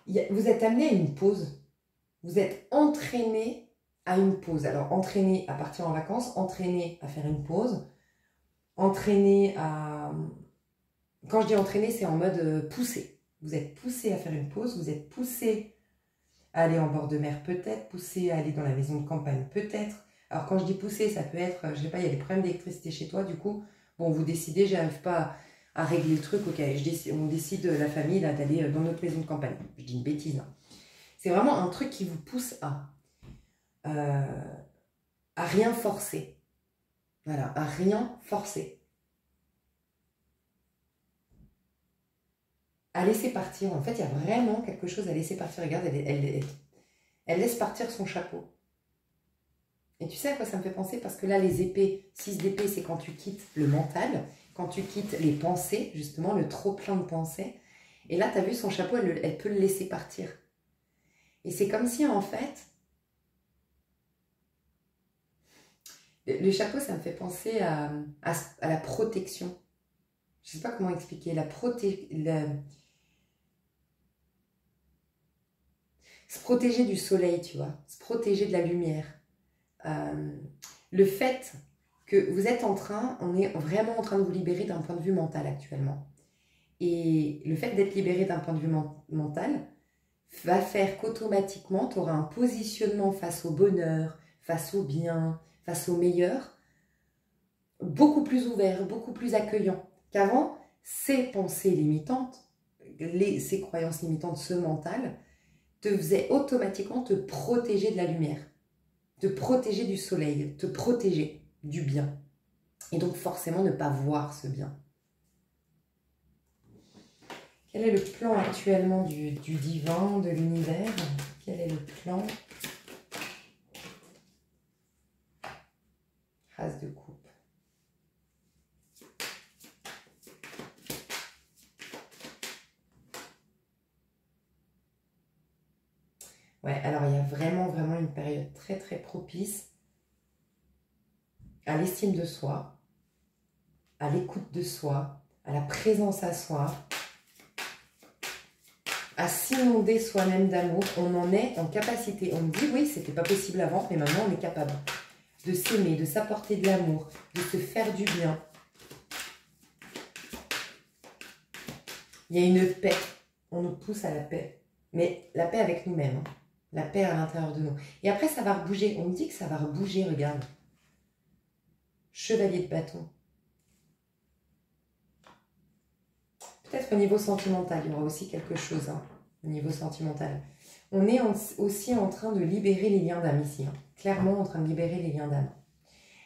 Vous êtes amené à une pause. Vous êtes entraîné à une pause. Alors, entraîné à partir en vacances, entraîné à faire une pause, entraîné à... Quand je dis entraîné, c'est en mode poussé. Vous êtes poussé à faire une pause, vous êtes poussé à aller en bord de mer peut-être, poussé à aller dans la maison de campagne peut-être. Alors quand je dis poussé, ça peut être, je sais pas, il y a des problèmes d'électricité chez toi, du coup, bon, vous décidez, j'arrive pas à régler le truc, ok, on décide, la famille, là, d'aller dans notre maison de campagne. Je dis une bêtise, hein. C'est vraiment un truc qui vous pousse à rien forcer. Voilà, à rien forcer. À laisser partir. En fait, il y a vraiment quelque chose à laisser partir. Regarde, elle laisse partir son chapeau. Et tu sais à quoi ça me fait penser? Parce que là, les épées, 6 d'épée, c'est quand tu quittes le mental. quand tu quittes les pensées, justement, le trop plein de pensées. Et là, tu as vu son chapeau, elle peut le laisser partir. Et c'est comme si, en fait, le chapeau, ça me fait penser à la protection. Je ne sais pas comment expliquer. Se protéger du soleil, tu vois. Se protéger de la lumière. Le fait que vous êtes on est vraiment en train de vous libérer d'un point de vue mental actuellement. Et le fait d'être libéré d'un point de vue mental va faire qu'automatiquement, tu auras un positionnement face au bonheur, face au bien, face au meilleur, beaucoup plus ouvert, beaucoup plus accueillant qu'avant. Ces pensées limitantes, ces croyances limitantes, ce mental, te faisaient automatiquement te protéger de la lumière, te protéger du soleil, te protéger du bien. Et donc forcément ne pas voir ce bien. Quel est le plan actuellement du divin, de l'univers? Quel est le plan? As de coupe. Ouais, alors il y a vraiment une période très propice à l'estime de soi, à l'écoute de soi, à la présence à soi, à s'inonder soi-même d'amour. On en est en capacité. On me dit, oui, c'était pas possible avant, mais maintenant on est capable de s'aimer, de s'apporter de l'amour, de se faire du bien. Il y a une paix. On nous pousse à la paix. Mais la paix avec nous-mêmes. Hein. La paix à l'intérieur de nous. Et après, ça va rebouger. On me dit que ça va rebouger, regarde. Chevalier de bâton. Peut-être au niveau sentimental, il y aura aussi quelque chose. Hein, au niveau sentimental. On est aussi en train de libérer les liens d'âme ici. Hein. Clairement en train de libérer les liens d'âme.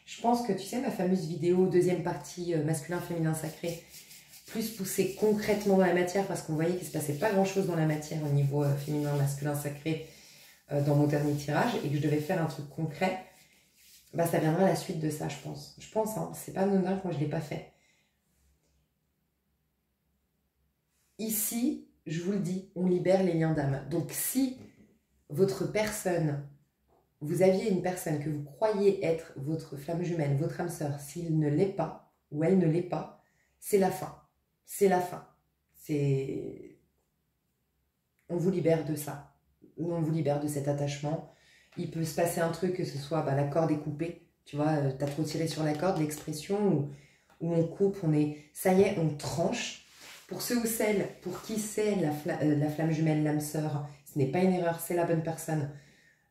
Je pense que, tu sais, ma fameuse vidéo, deuxième partie, masculin, féminin, sacré, plus poussée concrètement dans la matière, parce qu'on voyait qu'il ne se passait pas grand-chose dans la matière au niveau féminin, masculin, sacré, dans mon dernier tirage, et que je devais faire un truc concret, bah, ça viendra à la suite de ça, je pense. Je pense, hein, c'est pas anodin que moi je ne l'ai pas fait. Ici, je vous le dis, on libère les liens d'âme. Donc si votre personne, vous aviez une personne que vous croyez être votre flamme jumelle, votre âme sœur, s'il ne l'est pas, ou elle ne l'est pas, c'est la fin. C'est la fin. On vous libère de ça. On vous libère de cet attachement. Il peut se passer un truc, que ce soit la corde est coupée. Tu vois, tu as trop tiré sur la corde, l'expression, où on coupe, ça y est, on tranche. Pour ceux ou celles pour qui c'est la flamme jumelle, l'âme sœur, ce n'est pas une erreur, c'est la bonne personne.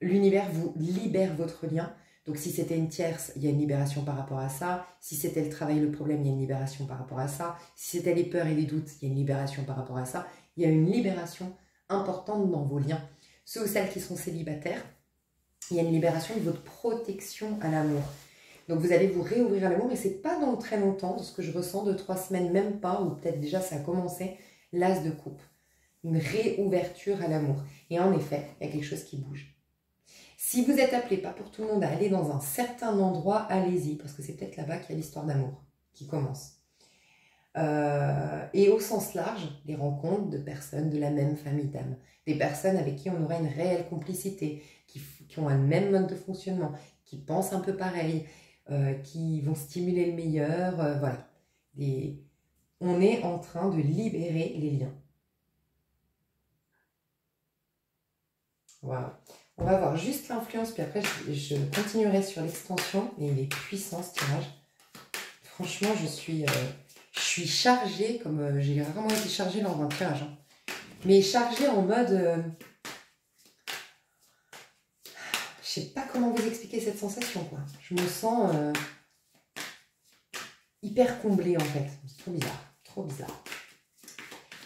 L'univers vous libère votre lien. Donc si c'était une tierce, il y a une libération par rapport à ça. Si c'était le travail, le problème, il y a une libération par rapport à ça. Si c'était les peurs et les doutes, il y a une libération par rapport à ça. Il y a une libération importante dans vos liens. Ceux ou celles qui sont célibataires, il y a une libération de votre protection à l'amour. Donc vous allez vous réouvrir à l'amour, et c'est pas dans très longtemps, de ce que je ressens, 2-3 semaines, même pas, ou peut-être déjà ça a commencé, l'as de coupe. Une réouverture à l'amour. Et en effet, il y a quelque chose qui bouge. Si vous êtes appelé, pas pour tout le monde, à aller dans un certain endroit, allez-y, parce que c'est peut-être là-bas qu'il y a l'histoire d'amour qui commence. Et au sens large, les rencontres de personnes de la même famille d'âme. Des personnes avec qui on aura une réelle complicité, qui ont un même mode de fonctionnement, qui pensent un peu pareil, qui vont stimuler le meilleur, voilà. On est en train de libérer les liens. Voilà. On va voir juste l'influence, puis après je continuerai sur l'extension. Et il est puissant ce tirage. Franchement, je suis chargée, comme j'ai rarement été chargée lors d'un tirage. Hein. Mais chargée en mode... je sais pas comment vous expliquer cette sensation, quoi. Je me sens hyper comblée, en fait. C'est trop bizarre, trop bizarre.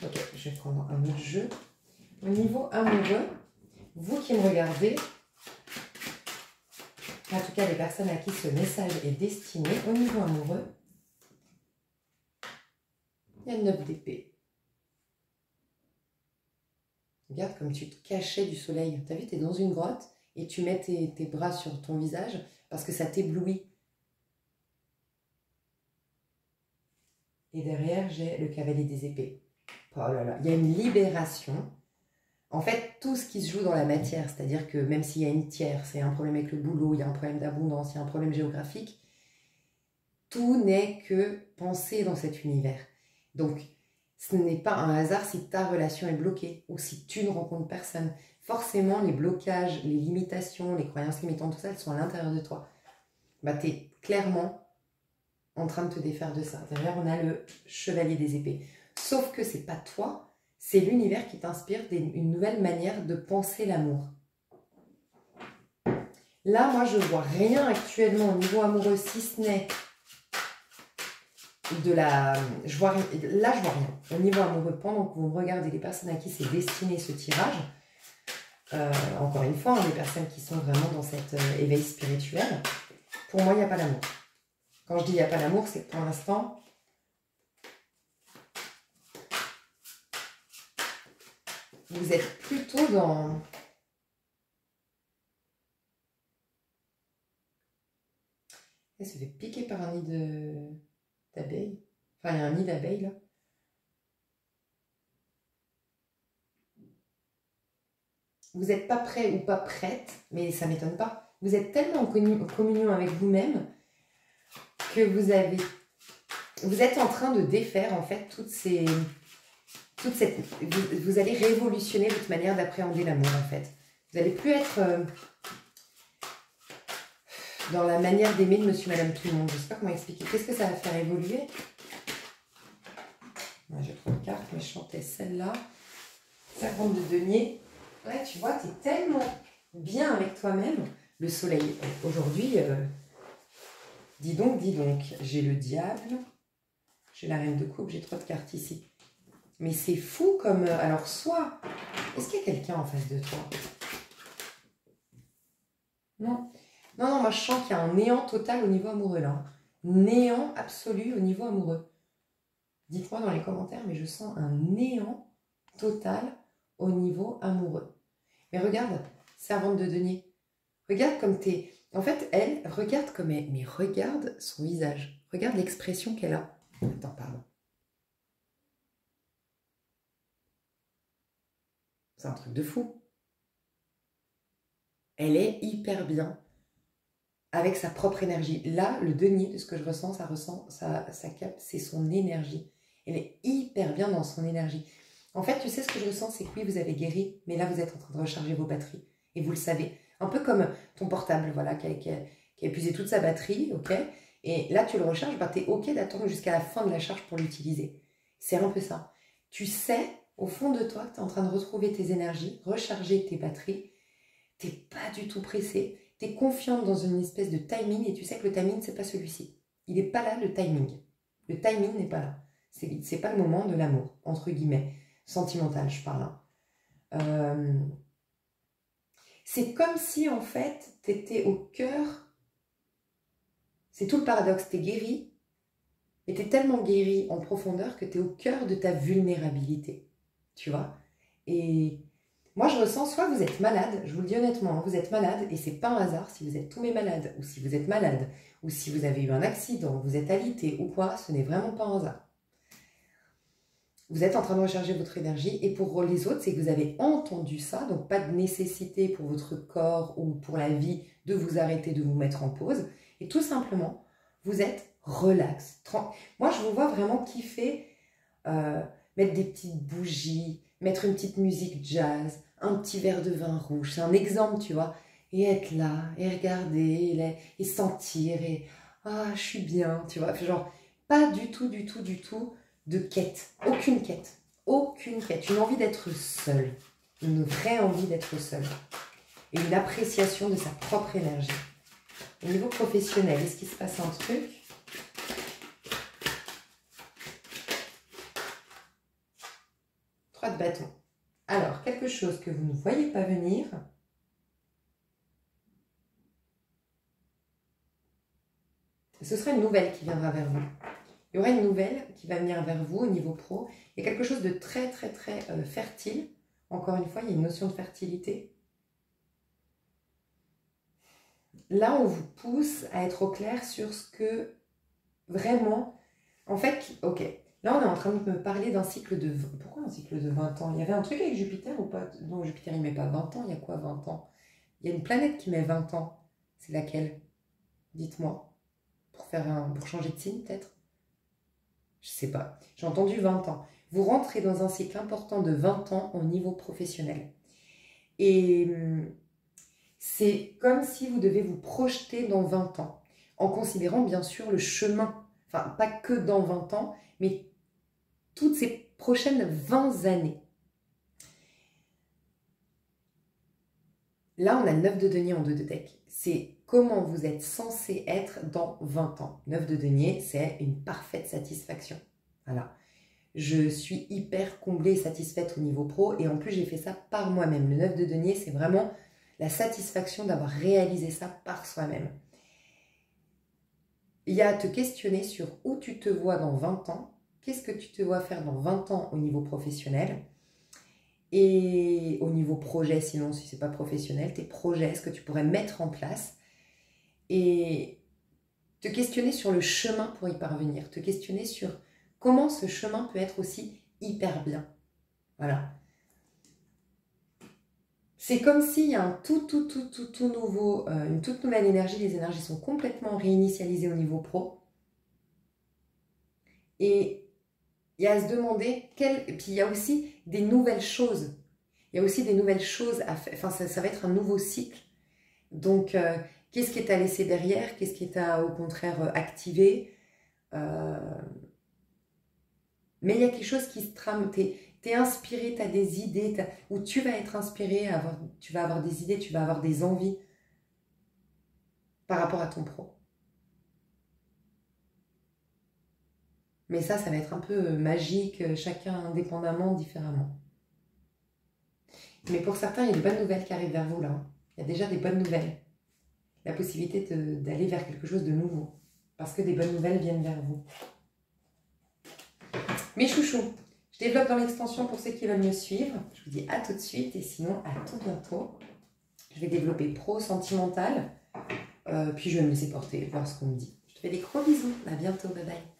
Ok, je vais prendre un autre jeu. Au niveau amoureux, vous qui me regardez, en tout cas les personnes à qui ce message est destiné, au niveau amoureux, il y a 9 d'épée. Regarde comme tu te cachais du soleil. Tu as vu, tu es dans une grotte et tu mets tes bras sur ton visage parce que ça t'éblouit. Et derrière, j'ai le cavalier des épées. Oh là là, il y a une libération. En fait, tout ce qui se joue dans la matière, c'est-à-dire que même s'il y a une tierce, il y a un problème avec le boulot, il y a un problème d'abondance, il y a un problème géographique, tout n'est que pensé dans cet univers. Donc, ce n'est pas un hasard si ta relation est bloquée ou si tu ne rencontres personne. Forcément, les blocages, les limitations, les croyances limitantes, tout ça, elles sont à l'intérieur de toi. Bah, tu es clairement en train de te défaire de ça. Derrière, on a le chevalier des épées. Sauf que c'est pas toi, c'est l'univers qui t'inspire une nouvelle manière de penser l'amour. Là, moi, je vois rien actuellement au niveau amoureux, si ce n'est de la... Là, je vois rien. Au niveau amoureux, pendant que vous regardez les personnes à qui c'est destiné ce tirage, encore une fois, les personnes qui sont vraiment dans cet éveil spirituel, pour moi, il n'y a pas d'amour. Quand je dis il n'y a pas d'amour, c'est que pour l'instant, vous êtes plutôt dans... Elle se fait piquer par un nid d'abeilles. Enfin, il y a un nid d'abeilles là. Vous n'êtes pas prêt ou pas prête, mais ça ne m'étonne pas. Vous êtes tellement en communion avec vous-même que vous êtes en train de défaire en fait vous allez révolutionner votre manière d'appréhender l'amour en fait. Vous n'allez plus être dans la manière d'aimer de monsieur, madame, tout le monde. Je ne sais pas comment expliquer. Qu'est-ce que ça va faire évoluer? J'ai trop de cartes, mais je chantais celle-là. 50 de denier. Ouais, tu vois, tu es tellement bien avec toi-même. Le soleil, aujourd'hui, dis donc, j'ai le diable, j'ai la reine de coupe, j'ai trop de cartes ici. Mais c'est fou comme... alors, soit... Est-ce qu'il y a quelqu'un en face de toi? Non. Non, moi je sens qu'il y a un néant total au niveau amoureux là. Néant absolu au niveau amoureux. Dites-moi dans les commentaires, mais je sens un néant total au niveau amoureux. Mais regarde, servante de denier. Regarde comme t'es... En fait, elle, regarde comme elle... Mais regarde son visage. Regarde l'expression qu'elle a. Attends, pardon. C'est un truc de fou. Elle est hyper bien avec sa propre énergie. Là, le denier, de ce que je ressens, ça capte, c'est son énergie. Elle est hyper bien dans son énergie. En fait, tu sais ce que je ressens, c'est que oui, vous avez guéri, mais là, vous êtes en train de recharger vos batteries. Et vous le savez. Un peu comme ton portable, voilà, qui a épuisé toute sa batterie, ok? Et là, tu le recharges, bah, tu es ok d'attendre jusqu'à la fin de la charge pour l'utiliser. C'est un peu ça. Tu sais, au fond de toi, que tu es en train de retrouver tes énergies, recharger tes batteries. Tu n'es pas du tout pressé. Tu es confiante dans une espèce de timing et tu sais que le timing, c'est pas celui-ci. Il n'est pas là, le timing. Le timing n'est pas là. C'est pas le moment de l'amour, entre guillemets. Sentimental, je parle. C'est comme si, en fait, tu étais au cœur. C'est tout le paradoxe. Tu es guéri, mais tu es tellement guéri en profondeur que tu es au cœur de ta vulnérabilité. Tu vois? Et moi, je ressens, soit vous êtes malade, je vous le dis honnêtement, hein, vous êtes malade, et c'est pas un hasard si vous êtes tombé malade, ou si vous êtes malade, ou si vous avez eu un accident, vous êtes alité ou quoi, ce n'est vraiment pas un hasard. Vous êtes en train de recharger votre énergie, et pour les autres, c'est que vous avez entendu ça, donc pas de nécessité pour votre corps ou pour la vie de vous arrêter, de vous mettre en pause, et tout simplement, vous êtes relax. Moi, je vous vois vraiment kiffer, mettre des petites bougies, mettre une petite musique jazz, un petit verre de vin rouge, c'est un exemple, tu vois, et être là, et regarder, et sentir, et ah, je suis bien, tu vois, genre, pas du tout de quête, aucune quête, une envie d'être seule, une vraie envie d'être seule, et une appréciation de sa propre énergie. Au niveau professionnel, est-ce qu'il se passe un truc? De bâton. Alors, quelque chose que vous ne voyez pas venir. Ce sera une nouvelle qui viendra vers vous. Il y aura une nouvelle qui va venir vers vous au niveau pro. Il y a quelque chose de très fertile. Encore une fois, il y a une notion de fertilité. Là, on vous pousse à être au clair sur ce que vraiment... En fait, ok, Là, on est en train de me parler d'un cycle de... Pourquoi un cycle de 20 ans? Il y avait un truc avec Jupiter ou pas? Non, Jupiter, il met pas 20 ans. Il y a quoi 20 ans? Il y a une planète qui met 20 ans. C'est laquelle? Dites-moi. Pour changer de signe, peut-être? Je sais pas. J'ai entendu 20 ans. Vous rentrez dans un cycle important de 20 ans au niveau professionnel. Et c'est comme si vous devez vous projeter dans 20 ans, en considérant bien sûr le chemin, enfin pas que dans 20 ans, mais toutes ces prochaines 20 années. Là, on a le 9 de denier en 2 de deck. C'est comment vous êtes censé être dans 20 ans. 9 de denier, c'est une parfaite satisfaction. Voilà. Je suis hyper comblée et satisfaite au niveau pro. Et en plus, j'ai fait ça par moi-même. Le 9 de denier, c'est vraiment la satisfaction d'avoir réalisé ça par soi-même. Il y a à te questionner sur où tu te vois dans 20 ans. Qu'est-ce que tu te vois faire dans 20 ans au niveau professionnel? Et au niveau projet, sinon, si ce n'est pas professionnel, tes projets, ce que tu pourrais mettre en place. Et te questionner sur le chemin pour y parvenir. Te questionner sur comment ce chemin peut être aussi hyper bien. Voilà. C'est comme s'il y a un tout nouveau, une toute nouvelle énergie. Les énergies sont complètement réinitialisées au niveau pro. Et il y a à se demander, et puis il y a aussi des nouvelles choses. Il y a aussi des nouvelles choses à faire. Enfin, ça va être un nouveau cycle. Donc, qu'est-ce qui est à laisser derrière? Qu'est-ce qui est à, au contraire, activer? Mais il y a quelque chose qui se trame. Tu es inspiré, tu as des idées, ou tu vas être inspiré, tu vas avoir des idées, tu vas avoir des envies par rapport à ton pro. Mais ça va être un peu magique, chacun indépendamment, différemment. Mais pour certains, il y a de bonnes nouvelles qui arrivent vers vous là. Il y a déjà des bonnes nouvelles. La possibilité d'aller vers quelque chose de nouveau. Parce que des bonnes nouvelles viennent vers vous. Mes chouchous, je développe dans l'extension pour ceux qui veulent me suivre. Je vous dis à tout de suite et sinon à tout bientôt. Je vais développer pro, sentimental. Puis je vais me laisser porter, voir ce qu'on me dit. Je te fais des gros bisous. À bientôt. Bye bye.